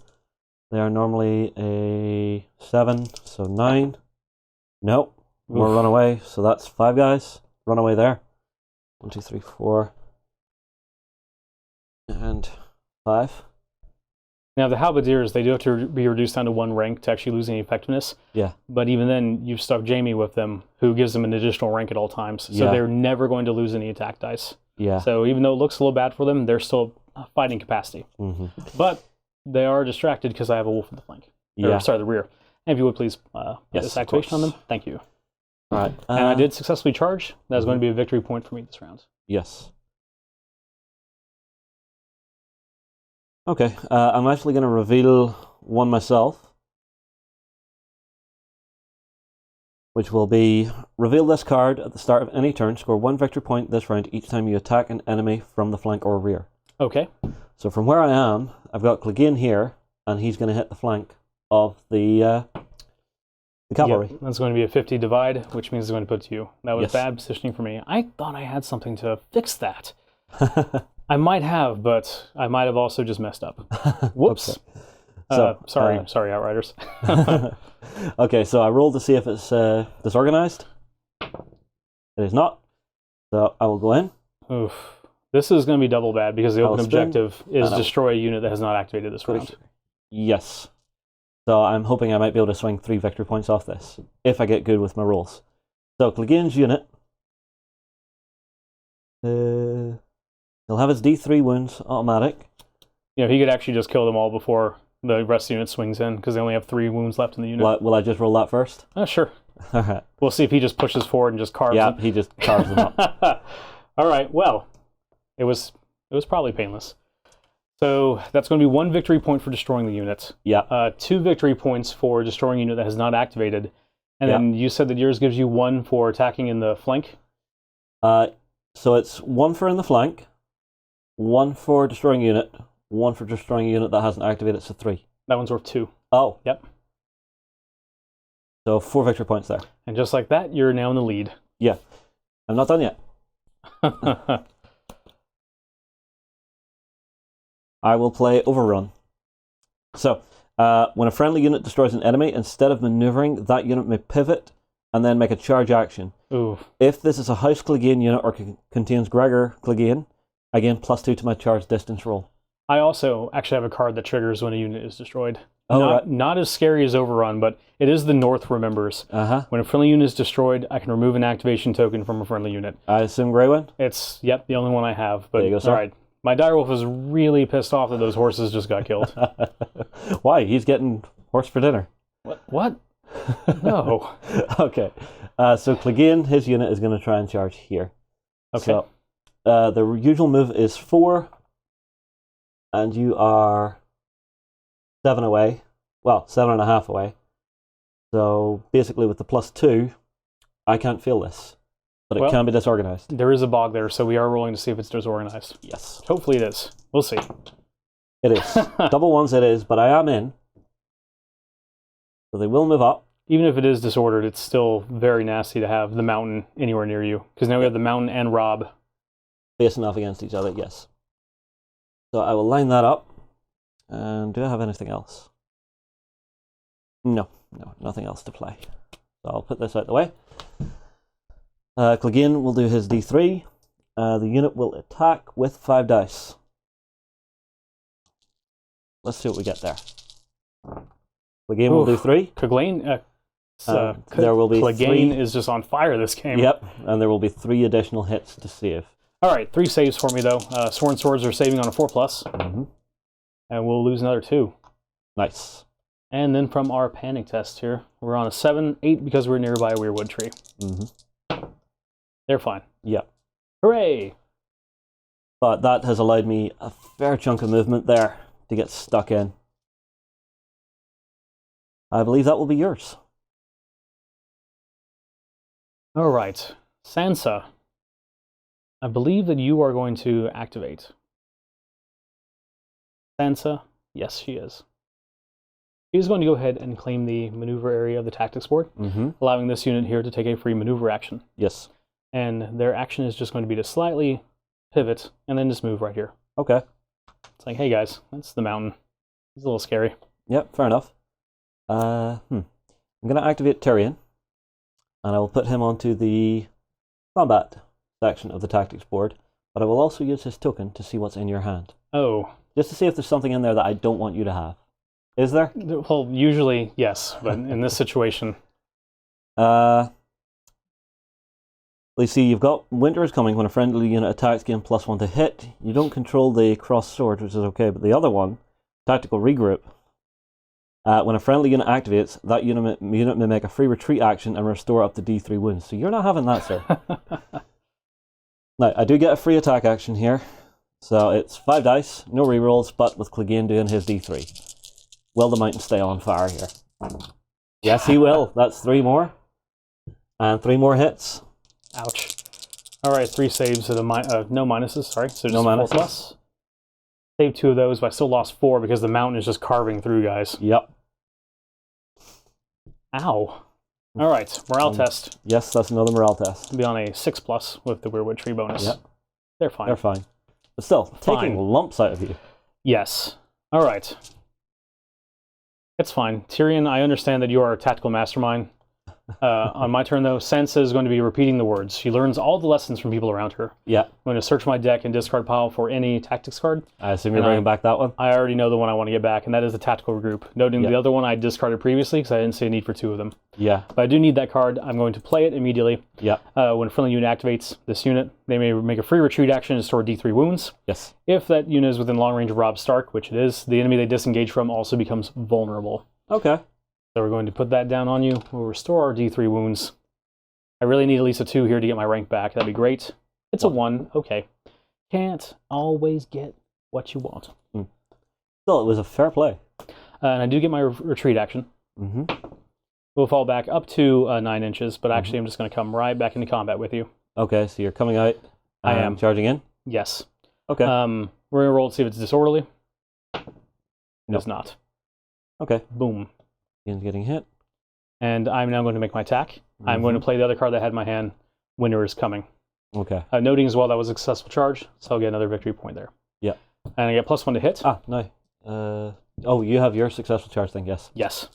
They are normally a 7, so 9. Nope. More Oof. run away, so that's 5 guys. Run away there. 1, 2, 3, 4. And 5. Now, the Halberdiers, they do have to be reduced down to 1 rank to actually lose any effectiveness. Yeah. But even then, you've stuck Jamie with them, who gives them an additional rank at all times. So Yeah. they're never going to lose any attack dice. Yeah. So even though it looks a little bad for them, they're still fighting capacity. Mm-hmm. But they are distracted because I have a wolf in the flank. Yeah. Or, sorry, the rear. And if you would please put Yes, this of activation on course. them. Thank you. All right. And I did successfully charge. That's going to be a victory point for me this round. Yes. Okay, I'm actually going to reveal one myself, which will be, reveal this card at the start of any turn, score 1 victory point this round each time you attack an enemy from the flank or rear. Okay. So from where I am, I've got Clegane here, and he's going to hit the flank of the cavalry. Yep, that's going to be a 50 divide, which means it's going to put you. That was Yes. bad positioning for me. I thought I had something to fix that. I might have, but I might have also just messed up. Whoops. Okay. So, sorry, Outriders. Okay, so I rolled to see if it's disorganized. It is not. So I will go in. Oof. This is going to be double bad because the I'll open spin, objective is and I'll- destroy a unit that has not activated this round. Yes. So I'm hoping I might be able to swing 3 victory points off this, if I get good with my rolls. So Clegane's unit, he'll have his D3 wounds automatic. You know, he could actually just kill them all before the rest of the unit swings in because they only have 3 wounds left in the unit. Will I just roll that first? Sure. Alright. We'll see if he just pushes forward and just carves Yeah, them. he just carves them up. All right. Well, it was probably painless. So that's going to be 1 victory point for destroying the unit. Yeah. 2 victory points for destroying a unit that has not activated. And Yeah. then you said that yours gives you 1 for attacking in the flank. So it's 1 for in the flank, 1 for destroying a unit, 1 for destroying a unit that hasn't activated, so 3. That one's worth 2. Oh. Yep. So 4 victory points there. And just like that, you're now in the lead. Yeah. I'm not done yet. I will play Overrun. So, when a friendly unit destroys an enemy, instead of maneuvering, that unit may pivot and then make a charge action. Ooh. If this is a House Clegane unit or contains Gregor Clegane, I gain +2 to my charge distance roll. I also actually have a card that triggers when a unit is destroyed. Oh, right. Not as scary as Overrun, but it is the North remembers. Uh-huh. When a friendly unit is destroyed, I can remove an activation token from a friendly unit. I assume Greywin? It's, yep, the only one I have. But There you go, sir. all right. My direwolf is really pissed off that those horses just got killed. Why? He's getting horse for dinner. What? No. Okay. So Clegane, his unit, is going to try and charge here. Okay. So, the usual move is 4, and you are 7 away. Well, 7.5 away. So basically, with the +2, I can't feel this, but it can be disorganized. There is a bog there, so we are rolling to see if it's disorganized. Yes, Hopefully it is. We'll see. it is. Double ones, it is, but I am in. So they will move up. Even if it is disordered, it's still very nasty to have the mountain anywhere near you. Because now we have the mountain and Rob. Facing off against each other, yes. So I will line that up. And do I have anything else? No, nothing else to play. So I'll put this out the way. Clegane will do his D3. The unit will attack with 5 dice. Let's see what we get there. Clegane will do 3. Clegane, there will be Clegane 3. is just on fire this game. Yep, and there will be 3 additional hits to save. All right, 3 saves for me, though. Sworn Swords are saving on a 4+. Mm-hmm. And we'll lose another 2. Nice. And then from our panic test here, we're on a 7, 8 because we're nearby a weirwood tree. They're fine. Yep. Hooray! But that has allowed me a fair chunk of movement there to get stuck in. I believe that will be yours. All right, Sansa. I believe that you are going to activate. Sansa, yes, she is. She's going to go ahead and claim the maneuver area of the tactics board, allowing this unit here to take a free maneuver action. Yes. And their action is just going to be to slightly pivot and then just move right here. Okay. It's like, hey guys, that's the mountain. It's a little scary. Yep, fair enough. I'm going to activate Tyrion, and I will put him onto the combat section of the tactics board, but I will also use his token to see what's in your hand. Oh. Just to see if there's something in there that I don't want you to have. Is there? Well, usually, yes, but in this situation... Let's see, you've got Winter is coming. When a friendly unit attacks, gain +1 to hit. You don't control the cross sword, which is okay, but the other one, Tactical Regroup, when a friendly unit activates, that unit may make a free retreat action and restore up to D3 wounds. So you're not having that, sir. Now, I do get a free attack action here. So it's 5 dice, no rerolls, but with Clegane doing his D3. Will the mountain stay on fire here? Yes, he will. That's 3 more. And 3 more hits. Ouch. All right, 3 saves at a no minuses, sorry. So just no 4 minuses. plus. Saved 2 of those, but I still lost 4 because the mountain is just carving through, guys. Yep. Ow. All right, morale test. Yes, that's another morale test. It'll be on a 6 plus with the weirwood tree bonus. Yep. They're fine. They're fine. But still, taking lumps out of you. Yes. All right. It's fine. Tyrion, I understand that you are a tactical mastermind. On my turn, though, Sansa is going to be repeating the words. She learns all the lessons from people around her. Yeah. I'm going to search my deck and discard pile for any tactics card. I assume you're bringing back that one? I already know the one I want to get back, and that is the tactical regroup. Noting the other one I discarded previously because I didn't see a need for 2 of them. Yeah. But I do need that card. I'm going to play it immediately. Yeah. When a friendly unit activates this unit, they may make a free retreat action and store D3 wounds. Yes. If that unit is within long range of Robb Stark, which it is, the enemy they disengage from also becomes vulnerable. Okay. So we're going to put that down on you. We'll restore our D3 wounds. I really need at least a 2 here to get my rank back. That'd be great. It's a 1. Okay. Can't always get what you want. Still, it was a fair play. And I do get my retreat action. We'll fall back up to 9 inches, but actually I'm just going to come right back into combat with you. Okay, so you're coming out. I am. Charging in? Yes. Okay. We're going to roll to see if it's disorderly. Nope. It's not. Okay. Boom. Ian's getting hit. And I'm now going to make my attack. I'm going to play the other card that I had in my hand. Winter is coming. Okay. Noting as well that was a successful charge, so I'll get another victory point there. Yeah. And I get +1 to hit. Ah, no. Oh, you have your successful charge thing, yes. Yes.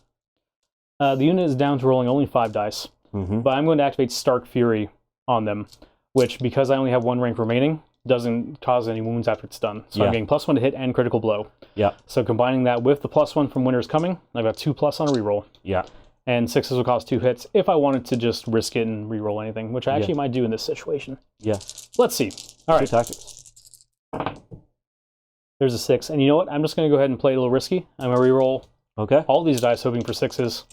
The unit is down to rolling only 5 dice, but I'm going to activate Stark Fury on them, which, because I only have 1 rank remaining, doesn't cause any wounds after it's done. So I'm getting +1 to hit and critical blow. Yeah. So combining that with the +1 from Winter's Coming, I've got 2+ on a reroll. Yeah. And 6s will cost 2 hits if I wanted to just risk it and reroll anything, which I actually might do in this situation. Yeah. Let's see. All right. 2 tactics. There's a 6. And you know what? I'm just going to go ahead and play a little risky. I'm going to reroll all these dice hoping for 6s.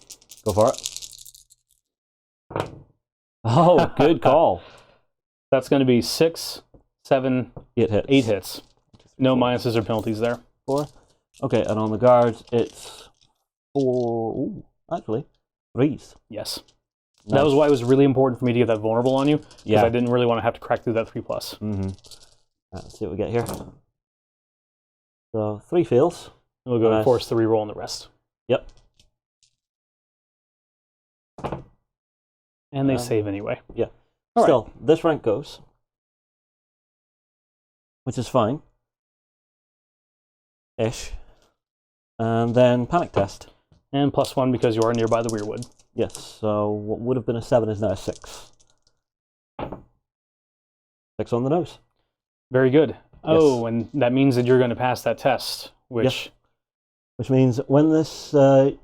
Go for it. Oh, good call. That's going to be 6, 7, 8 hits. 8 hits. No minuses or penalties there. 4. Okay, and on the guards, it's 4. Ooh, actually, 3s. Yes. Nice. That was why it was really important for me to get that vulnerable on you, because I didn't really want to have to crack through that 3+. Let's see what we get here. So, 3 fails. And we'll go and force the reroll on the rest. Yep. And they save anyway. Yeah. All Still, right. this rank goes, which is fine. Ish. And then panic test. And +1 because you are nearby the weirwood. Yes, so what would have been a 7 is now a 6. 6 on the nose. Very good. Yes. Oh, and that means that you're going to pass that test, which... Yes. Which means when this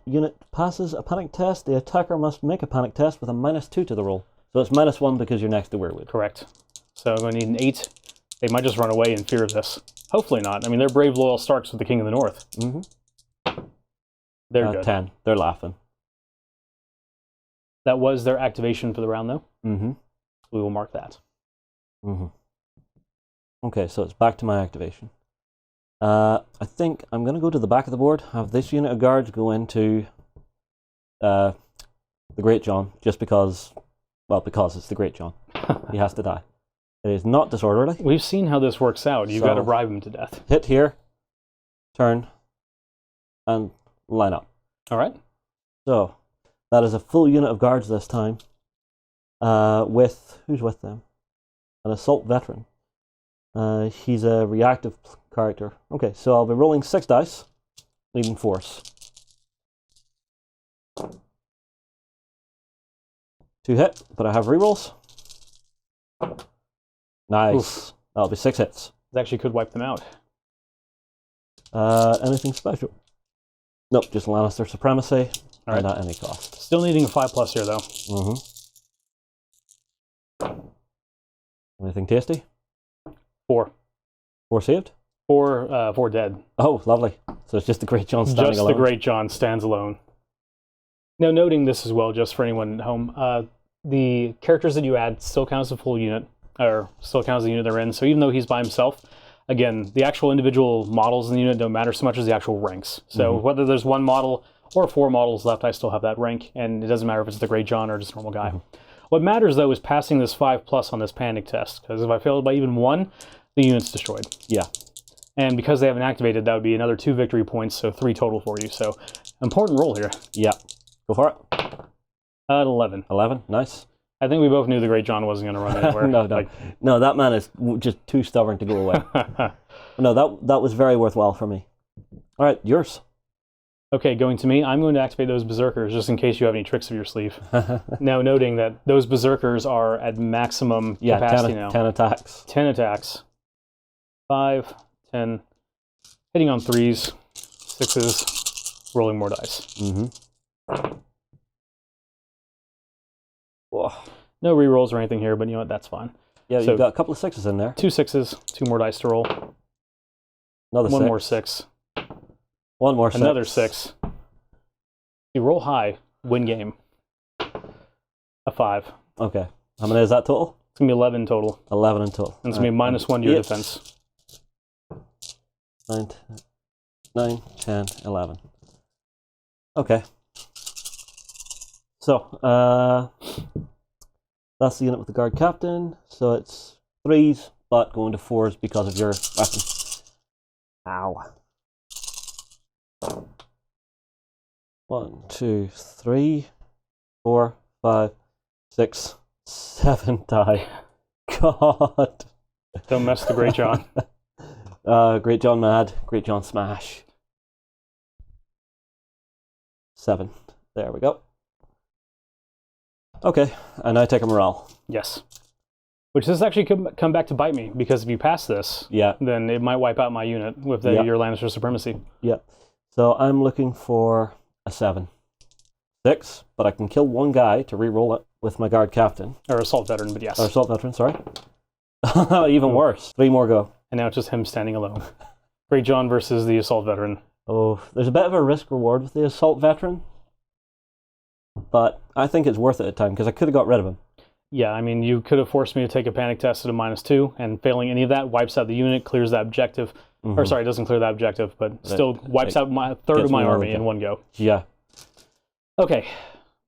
unit passes a panic test, the attacker must make a panic test with a -2 to the roll. So it's -1 because you're next to weirwood. Correct. So I'm going to need an 8. They might just run away in fear of this. Hopefully not. I mean, they're brave, loyal Starks with the King of the North. They're good. 10. They're laughing. That was their activation for the round, though. Mm-hmm. We will mark that. Mm-hmm. Okay, so it's back to my activation. I think I'm going to go to the back of the board, have this unit of guards go into the Great John, just because, well, because it's the Great John. He has to die. It is not disorderly. We've seen how this works out. You've got to bribe him to death. Hit here, turn, and line up. All right. So, that is a full unit of guards this time. Who's with them? An assault veteran. He's a reactive character. Okay, so I'll be rolling 6 dice, leading force. 2 hit, but I have rerolls. Nice. Oof. That'll be 6 hits. It actually could wipe them out. Anything special? Nope, just Lannister supremacy, All right. and at any cost. Still needing a 5+ here, though. Mm-hmm. Anything tasty? 4. 4 saved? 4 dead. Oh, lovely. So it's just the Great John standing Just alone. the Great John stands alone. Now, noting this as well, just for anyone at home, the characters that you add still count as a full unit, or still count as the unit they're in. So even though he's by himself, again, the actual individual models in the unit don't matter so much as the actual ranks. So whether there's 1 model or 4 models left, I still have that rank, and it doesn't matter if it's the Great John or just a normal guy. What matters, though, is passing this 5+ on this panic test, because if I failed by even 1, the unit's destroyed. Yeah. And because they haven't activated, that would be another 2 victory points, so 3 total for you. So, important roll here. Yeah. Go for it. 11. 11. Nice. I think we both knew the Great John wasn't going to run anywhere. No, that man is just too stubborn to go away. No, that was very worthwhile for me. All right, yours. Okay, going to me, I'm going to activate those Berserkers just in case you have any tricks up your sleeve. Now, noting that those Berserkers are at maximum capacity now. 10 attacks. 10 attacks. 5, 10. Hitting on 3s, 6s, rolling more dice. Mm-hmm. No rerolls or anything here, but you know what? That's fine. Yeah, So, you've got a couple of 6s in there. 2 6s, 2 more dice to roll. Another 1 6. more 6. 1 more 6. Another 6. You roll high, win game. A 5. Okay. How many is that total? It's going to be 11 total. 11 in total. And it's going to be -1 to your defense. 9, 10, 11. Okay. So, that's the unit with the guard captain. So it's 3s, but going to 4s because of your weapon. Ow. 1, 2, 3, 4, 5, 6, 7 die. God. Don't mess the Great John. Great John mad. Great John smash. 7. There we go. Okay, and I take a morale. Yes. Which this actually could come back to bite me, because if you pass this, then it might wipe out my unit with your Lannister supremacy. Yeah. So I'm looking for a 7. 6, but I can kill 1 guy to re-roll it with my guard captain. Or assault veteran, but yes. Or assault veteran, sorry. Even worse. 3 more go. And now it's just him standing alone. Great John versus the assault veteran. Oh, there's a bit of a risk-reward with the assault veteran. But I think it's worth it at the time, because I could have got rid of him. Yeah, I mean, you could have forced me to take a panic test at a -2, and failing any of that wipes out the unit, clears that objective. Or sorry, it doesn't clear that objective, but still wipes out my third of my army in one go. Yeah. Okay,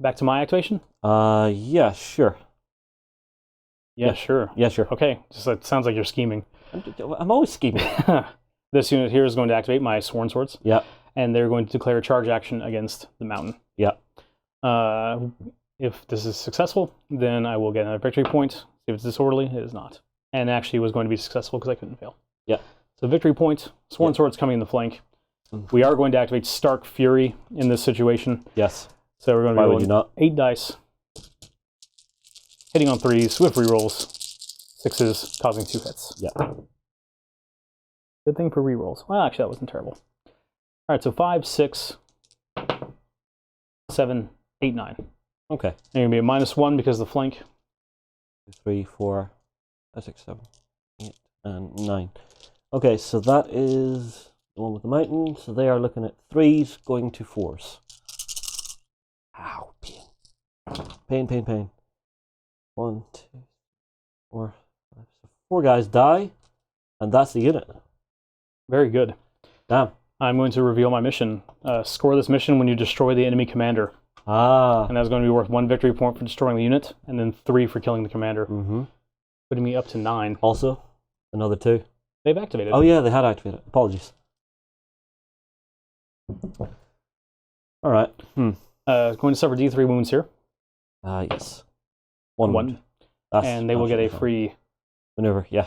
back to my activation? Yeah, sure. Yeah, sure. Yeah, sure. Okay, just it sounds like you're scheming. I'm always scheming. This unit here is going to activate my Sworn Swords. Yeah. And they're going to declare a charge action against the mountain. Yeah. If this is successful, then I will get another victory point. If it's disorderly, it is not. And actually it was going to be successful because I couldn't fail. Yeah. So victory point, Sworn Swords coming in the flank. We are going to activate Stark Fury in this situation. Yes. So we're going to be rolling 8 dice. Hitting on 3s, with rerolls. 6s, causing 2 hits. Yeah. Good thing for rerolls. Well, actually, that wasn't terrible. All right, so 5, 6, 7, 8, 9. Okay. And you're going to be a -1 because of the flank. 2, 3, 4, 5, 6, 7, 8, and 9. Okay, so that is the one with the mountain. So they are looking at 3s going to 4s. Ow, pain. Pain, pain, pain. 1, 2, 4, 5. So 4 guys die, and that's the unit. Very good. Damn. I'm going to reveal my mission. Score this mission when you destroy the enemy commander. Ah. And that's going to be worth 1 victory point for destroying the unit, and then 3 for killing the commander. Putting me up to 9. Also, another 2. They've activated. Oh yeah, they had activated. Apologies. Alright. Going to suffer D3 wounds here. Yes. One. And they will get a free maneuver, yeah.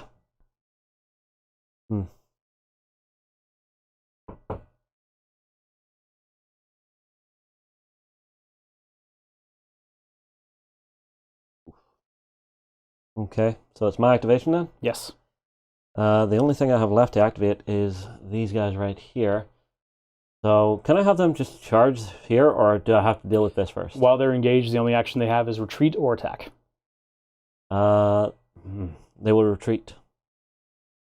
Okay, so it's my activation then? Yes. The only thing I have left to activate is these guys right here. So, can I have them just charge here, or do I have to deal with this first? While they're engaged, the only action they have is retreat or attack. They will retreat.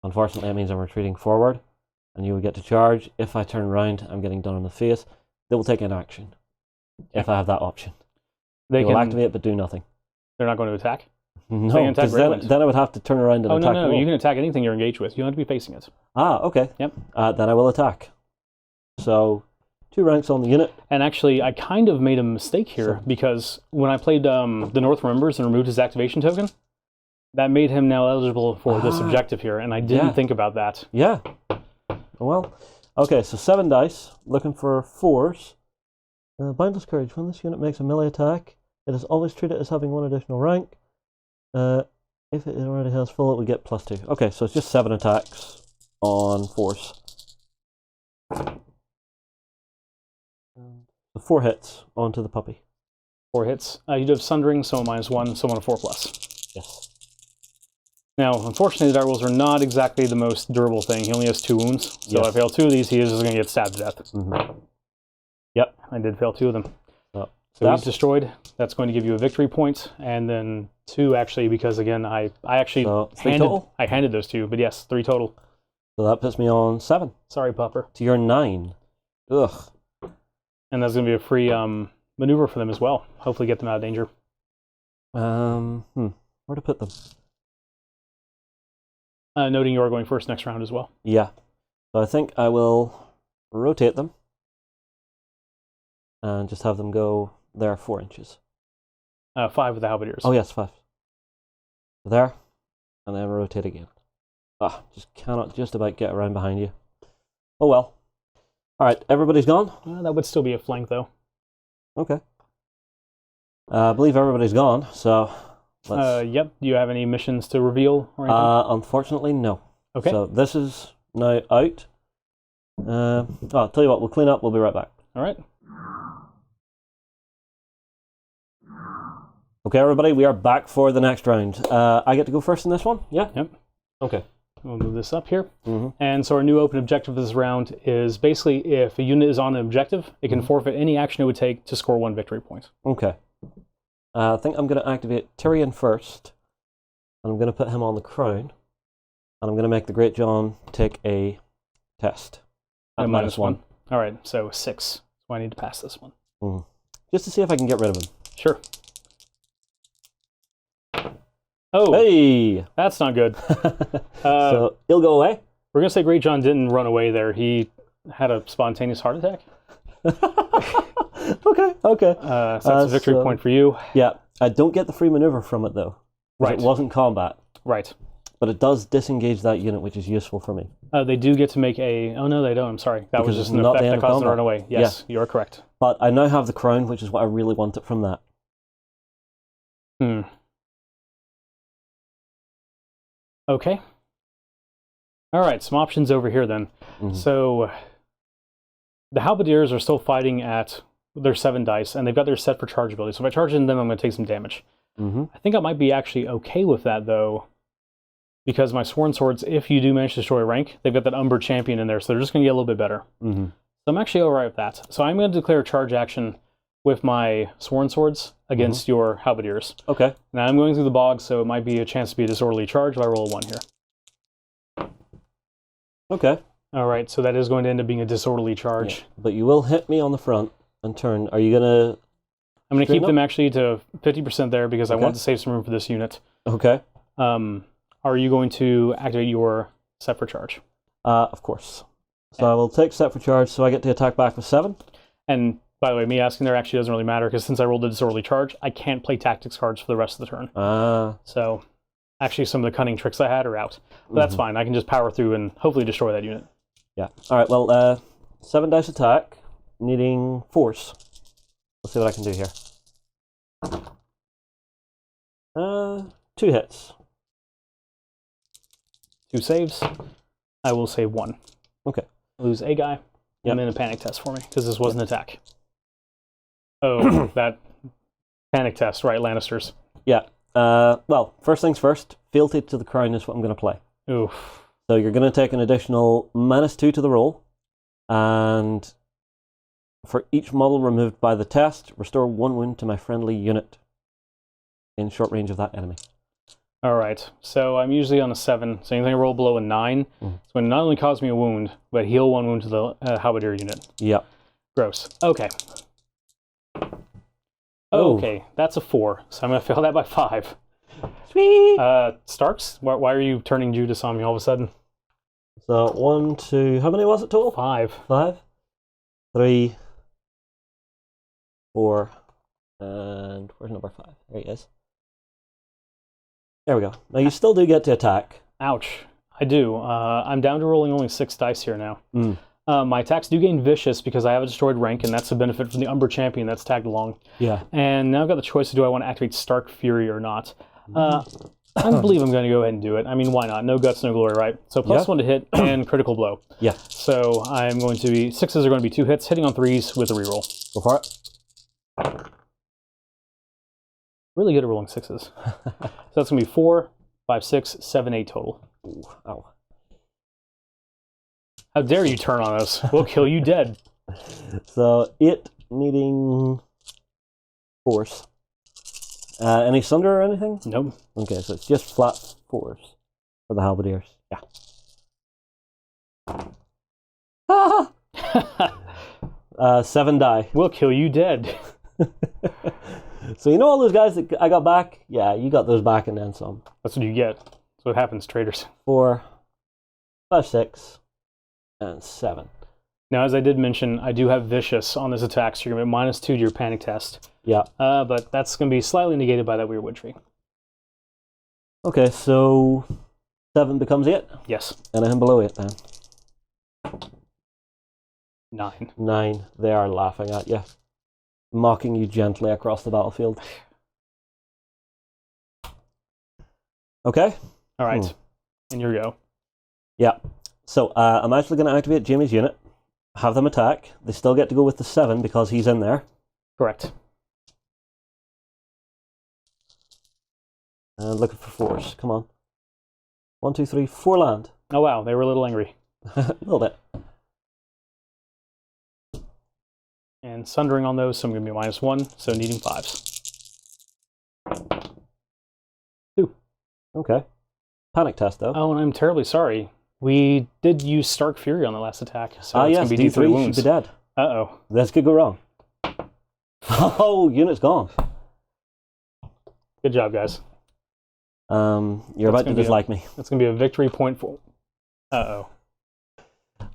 Unfortunately, that means I'm retreating forward, and you will get to charge. If I turn around, I'm getting done in the face. They will take an action, if I have that option. They will activate, but do nothing. They're not going to attack? No, because then I would have to turn around and attack. No, you can attack anything you're engaged with. You don't have to be facing it. Ah, okay. Yep. Then I will attack. So, 2 ranks on the unit. And actually, I kind of made a mistake here, because when I played the North Remembers and removed his activation token, that made him now eligible for this objective here, and I didn't think about that. Yeah. Well, okay, so 7 dice, looking for 4s. Boundless Courage. When this unit makes a melee attack, it is always treated as having 1 additional rank. If it already has full, it would get +2. Okay, so it's just 7 attacks on 4s. So 4 hits onto the puppy. 4 hits. You do have Sundering, so -1, so on a 4+. Yes. Now, unfortunately, the direwolves are not exactly the most durable thing. He only has 2 wounds, so if I fail 2 of these, he is just going to get stabbed to death. Yep, I did fail 2 of them. So he's destroyed. That's going to give you a victory point, and then 2 actually, because again, I actually handed those 2, but yes, 3 total. So that puts me on 7. Sorry, Pupper. So you're 9. Ugh. And that's going to be a free maneuver for them as well. Hopefully get them out of danger. Where to put them? Noting you are going first next round as well. Yeah. So I think I will rotate them and just have them go there 4 inches. 5 with the halberdiers. Oh yes, 5. There, and then rotate again. Just cannot just about get around behind you. Oh well. Alright, everybody's gone? That would still be a flank though. Okay. I believe everybody's gone, so let's... Yep. Do you have any missions to reveal or anything? Unfortunately, no. Okay. So this is now out. I'll tell you what, we'll clean up, we'll be right back. Alright. Okay, everybody, we are back for the next round. I get to go first in this one? Yeah? Yep. Okay. We'll move this up here. And so our new open objective this round is basically if a unit is on an objective, it can forfeit any action it would take to score 1 victory point. Okay. I think I'm going to activate Tyrion first, and I'm going to put him on the crown, and I'm going to make the Great John take a test at -1. All right, so 6. So I need to pass this one. Just to see if I can get rid of him. Sure. Oh, hey! That's not good. So he'll go away? We're going to say Great John didn't run away there. He had a spontaneous heart attack. Okay. So that's a victory point for you. Yeah, I don't get the free maneuver from it though. Right. It wasn't combat. Right. But it does disengage that unit, which is useful for me. They do get to make a... Oh, no, they don't. I'm sorry. That was just an effect that caused them to run away. Yes, you are correct. But I now have the crown, which is what I really wanted from that. Okay. All right, some options over here then. So the halberdiers are still fighting at their 7 dice, and they've got their set for charge ability. So if I charge into them, I'm going to take some damage. I think I might be actually okay with that, though, because my Sworn Swords, if you do manage to destroy a rank, they've got that Umber Champion in there, so they're just going to get a little bit better. So I'm actually all right with that. So I'm going to declare a charge action with my Sworn Swords against your halberdiers. Okay. Now I'm going through the bog, so it might be a chance to be a disorderly charge if I roll a 1 here. Okay. All right, so that is going to end up being a disorderly charge. Yeah. But you will hit me on the front and turn. Are you gonna? I'm going to keep them actually to 50% there because I want to save some room for this unit. Okay. Are you going to activate your set for charge? Of course. So I will take set for charge, so I get to attack back with 7. And by the way, me asking there actually doesn't really matter because since I rolled a disorderly charge, I can't play tactics cards for the rest of the turn. So actually some of the cunning tricks I had are out. But that's fine. I can just power through and hopefully destroy that unit. Yeah. All right, well, 7 dice attack, needing force. Let's see what I can do here. 2 hits. 2 saves. I will save 1. Okay. Lose a guy. And then a panic test for me, because this was an attack. Oh, that panic test, right, Lannisters. Yeah. Well, first things first, fealty to the crown is what I'm going to play. Oof. So you're going to take an additional -2 to the roll, and for each model removed by the test, restore 1 wound to my friendly unit in short range of that enemy. All right, so I'm usually on a 7, so anything I roll below a 9, it's going to not only cause me a wound, but heal 1 wound to the halberdier unit. Yep. Gross. Okay. Okay, that's a 4, so I'm going to fail that by 5. Sweet! Starks, why are you turning Judas on me all of a sudden? So 1, 2, how many was it total? 5. 5, 3, 4, and where's number 5? There he is. There we go. Now you still do get to attack. Ouch. I do. I'm down to rolling only 6 dice here now. My attacks do gain vicious because I have a destroyed rank, and that's a benefit from the Umber Champion that's tagged along. Yeah. And now I've got the choice of do I want to activate Stark Fury or not. I believe I'm going to go ahead and do it. I mean, why not? No guts, no glory, right? So +1 to hit and critical blow. Yeah. So I'm going to be 6s are going to be 2 hits, hitting on 3s with a reroll. Go for it. Really good at rolling 6s. So that's going to be 4, 5, 6, 7, 8 total. Ooh, ow. How dare you turn on us? We'll kill you dead. So 8 needing force. Any sunder or anything? Nope. Okay, so it's just flat force for the halberdiers. Yeah. 7 die. We'll kill you dead. So you know all those guys that I got back? Yeah, you got those back and then some. That's what you get. That's what happens, traitors. 4, 5, 6, and 7. Now, as I did mention, I do have Vicious on this attack, so you're going to be -2 to your panic test. Yeah. But that's going to be slightly negated by that weird wood tree. Okay, so 7 becomes 8? Yes. Anything below 8 then? 9. 9. They are laughing at you. Mocking you gently across the battlefield. Okay. All right. And your go. Yeah. So I'm actually going to activate Jamie's unit, have them attack. They still get to go with the 7 because he's in there. Correct. And looking for force. Come on. 1, 2, 3, 4 land. Oh, wow. They were a little angry. A little bit. And sundering on those, so I'm going to be -1, so needing 5s. 2. Okay. Panic test, though. Oh, and I'm terribly sorry. We did use Stark Fury on the last attack, so it's yes, going to be D3 wounds. should be dead. Uh-oh. This could go wrong. Oh, unit's gone. Good job, guys. You're about to dislike me. That's going to be a victory point for... Uh-oh.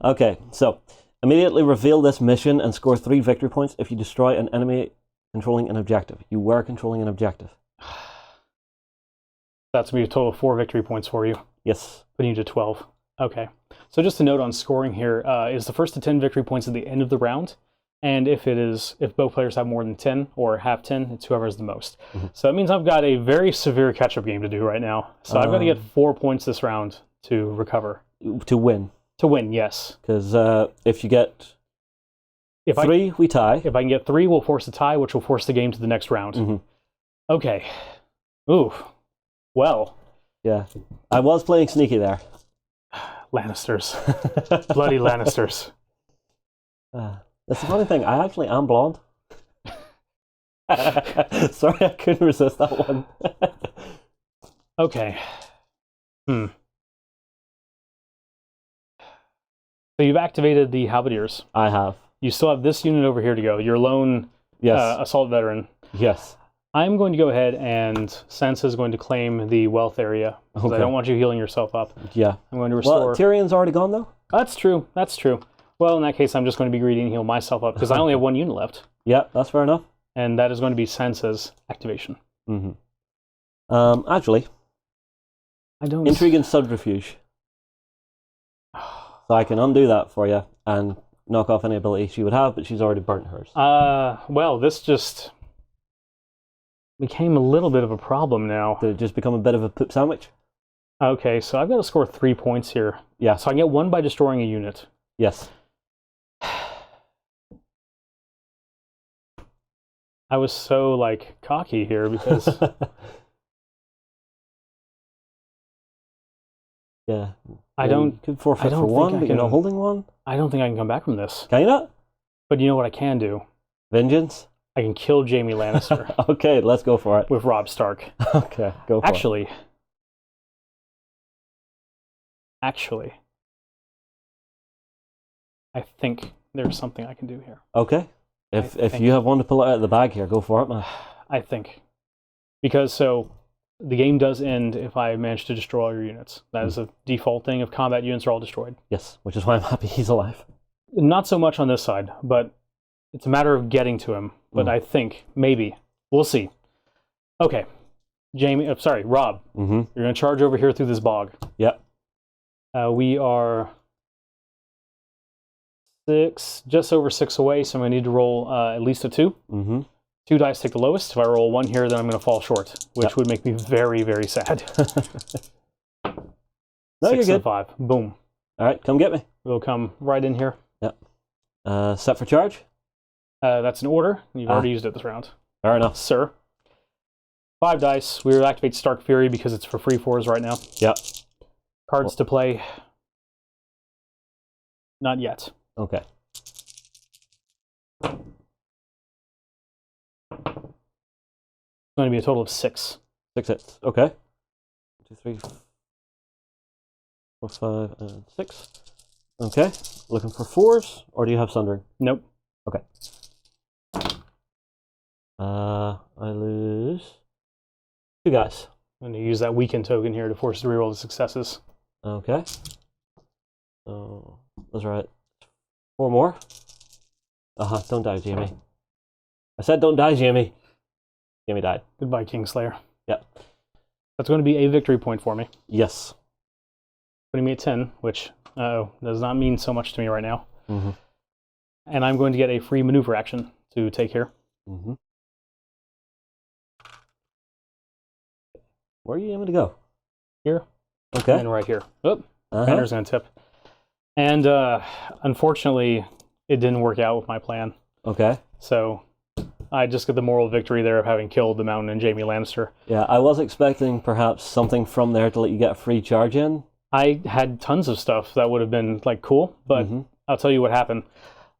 Okay, so immediately reveal this mission and score 3 victory points if you destroy an enemy controlling an objective. You were controlling an objective. That's going to be a total of 4 victory points for you. Yes. Putting you to 12. Okay. So just a note on scoring here is the first to 10 victory points at the end of the round. And if both players have more than 10 or have 10, it's whoever has the most. So that means I've got a very severe catch-up game to do right now. So I've got to get 4 points this round to recover. To win. To win, yes. Because if you get 3, we tie. If I can get 3, we'll force a tie, which will force the game to the next round. Okay. Ooh. Well. Yeah. I was playing sneaky there. Lannisters. Bloody Lannisters. That's the funny thing. I actually am blonde. Sorry, I couldn't resist that one. Okay. So you've activated the halberdiers. I have. You still have this unit over here to go. Your lone assault veteran. Yes. I'm going to go ahead and Sansa is going to claim the wealth area because I don't want you healing yourself up. Yeah. I'm going to restore. Well, Tyrion's already gone though. That's true. That's true. Well, in that case, I'm just going to be greedy and heal myself up because I only have one unit left. Yeah, that's fair enough. And that is going to be Sansa's activation. Actually, I don't. intrigue and subterfuge. So I can undo that for you and knock off any ability she would have, but she's already burnt hers. Well, this just became a little bit of a problem now. Did it just become a bit of a poop sandwich? Okay, so I've got to score 3 points here. Yeah. So I get 1 by destroying a unit. Yes. I was so, like, cocky here because... Yeah. You could forfeit for one, but you're not holding one? I don't think I can come back from this. Can you not? But you know what I can do? Vengeance? I can kill Jaime Lannister. Okay, let's go for it. With Robb Stark. Okay, go for it. Actually, I think there's something I can do here. Okay. If you have one to pull it out of the bag here, go for it, man. I think. Because, so, the game does end if I manage to destroy all your units. That is a default thing if combat units are all destroyed. Yes, which is why I'm happy he's alive. Not so much on this side, but it's a matter of getting to him. But I think, maybe. We'll see. Okay. Rob. You're going to charge over here through this bog. Yep. We are just over 6 away, so I'm going to need to roll at least a 2. 2 dice take the lowest. If I roll 1 here, then I'm going to fall short, which would make me very, very sad. No, 6 you're good. and 5. Boom. All right, come get me. We'll come right in here. Yep. Set for charge? That's an order. You've already used it this round. Fair enough. Sir. 5 dice. We will activate Stark Fury because it's for free 4s right now. Yep. Cards to play. Not yet. Okay. It's going to be a total of 6. 6 hits. Okay. 1, 2, 3, 4, 5, and 6. Okay. Looking for 4s, or do you have Sundering? Nope. Okay. I lose 2 guys. I'm going to use that weaken token here to force to reroll the successes. Okay. So that's right. 4 more. Don't die, Jamie. I said don't die, Jamie. Jamie died. Goodbye, Kingslayer. Yep. That's going to be a victory point for me. Yes. Putting me at 10, which does not mean so much to me right now. And I'm going to get a free maneuver action to take here. Where are you aiming to go? Here. Okay. And right here. Oh, banner's going to tip. And unfortunately, it didn't work out with my plan. Okay. So I just get the moral victory there of having killed the Mountain and Jaime Lannister. Yeah, I was expecting perhaps something from there to let you get a free charge in. I had tons of stuff that would have been like cool, but I'll tell you what happened.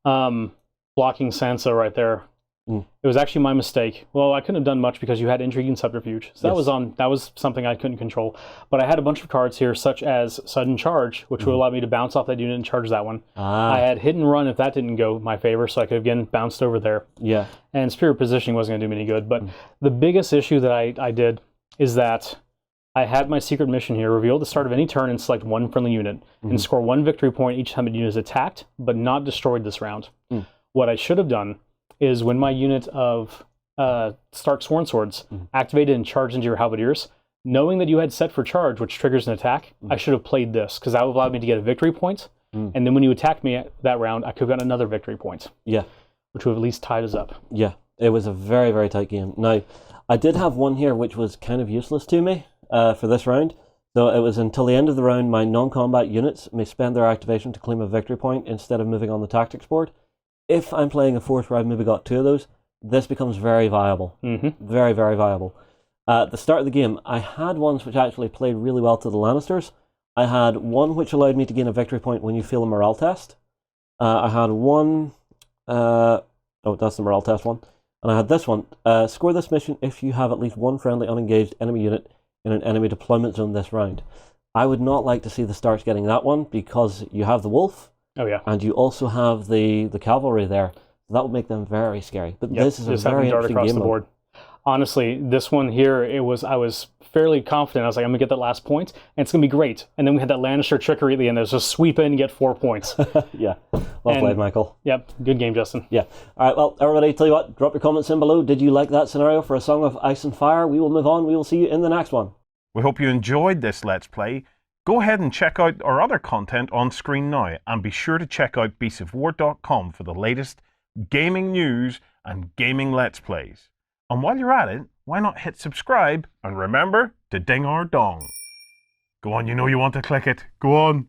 Blocking Sansa right there. It was actually my mistake. Well, I couldn't have done much because you had intrigue and subterfuge. So that was something I couldn't control. But I had a bunch of cards here, such as sudden charge, which would allow me to bounce off that unit and charge that one. I had hit and run if that didn't go my favor, so I could have again bounced over there. Yeah. And spirit positioning wasn't going to do me any good. But the biggest issue that I did is that I had my secret mission here, reveal at the start of any turn and select 1 friendly unit, and score 1 victory point each time a unit is attacked, but not destroyed this round. What I should have done is when my unit of Stark Sworn Swords activated and charged into your halberdiers, knowing that you had set for charge, which triggers an attack, I should have played this, because that would allow me to get a victory point, and then when you attacked me that round, I could have gotten another victory point. Yeah. Which would have at least tied us up. Yeah, it was a very, very tight game. Now, I did have one here which was kind of useless to me for this round. So it was until the end of the round, my non-combat units may spend their activation to claim a victory point instead of moving on the tactics board. If I'm playing a force where I've maybe got 2 of those, this becomes very viable. Very, very viable. At the start of the game, I had ones which actually played really well to the Lannisters. I had one which allowed me to gain a victory point when you fail a morale test. I had one... oh, that's the morale test one. And I had this one. Score this mission if you have at least 1 friendly unengaged enemy unit in an enemy deployment zone this round. I would not like to see the Starks getting that one because you have the wolf. Oh yeah. And you also have the cavalry there. That would make them very scary. But Yep, this is a just have them very dart interesting across game the mode. board. Honestly, this one here, I was fairly confident. I was like, I'm gonna get that last point, and it's gonna be great. And then we had that Lannister trickery at the end. There's just sweep in and get 4 points. Yeah. Well played, Michael. Yep, good game, Justin. Yeah. All right, well, everybody, tell you what, drop your comments in below. Did you like that scenario for A Song of Ice and Fire? We will move on. We will see you in the next one. We hope you enjoyed this Let's Play. Go ahead and check out our other content on screen now, and be sure to check out beastsofwar.com for the latest gaming news and gaming Let's Plays. And while you're at it, why not hit subscribe and remember to ding our dong. Go on, you know you want to click it. Go on.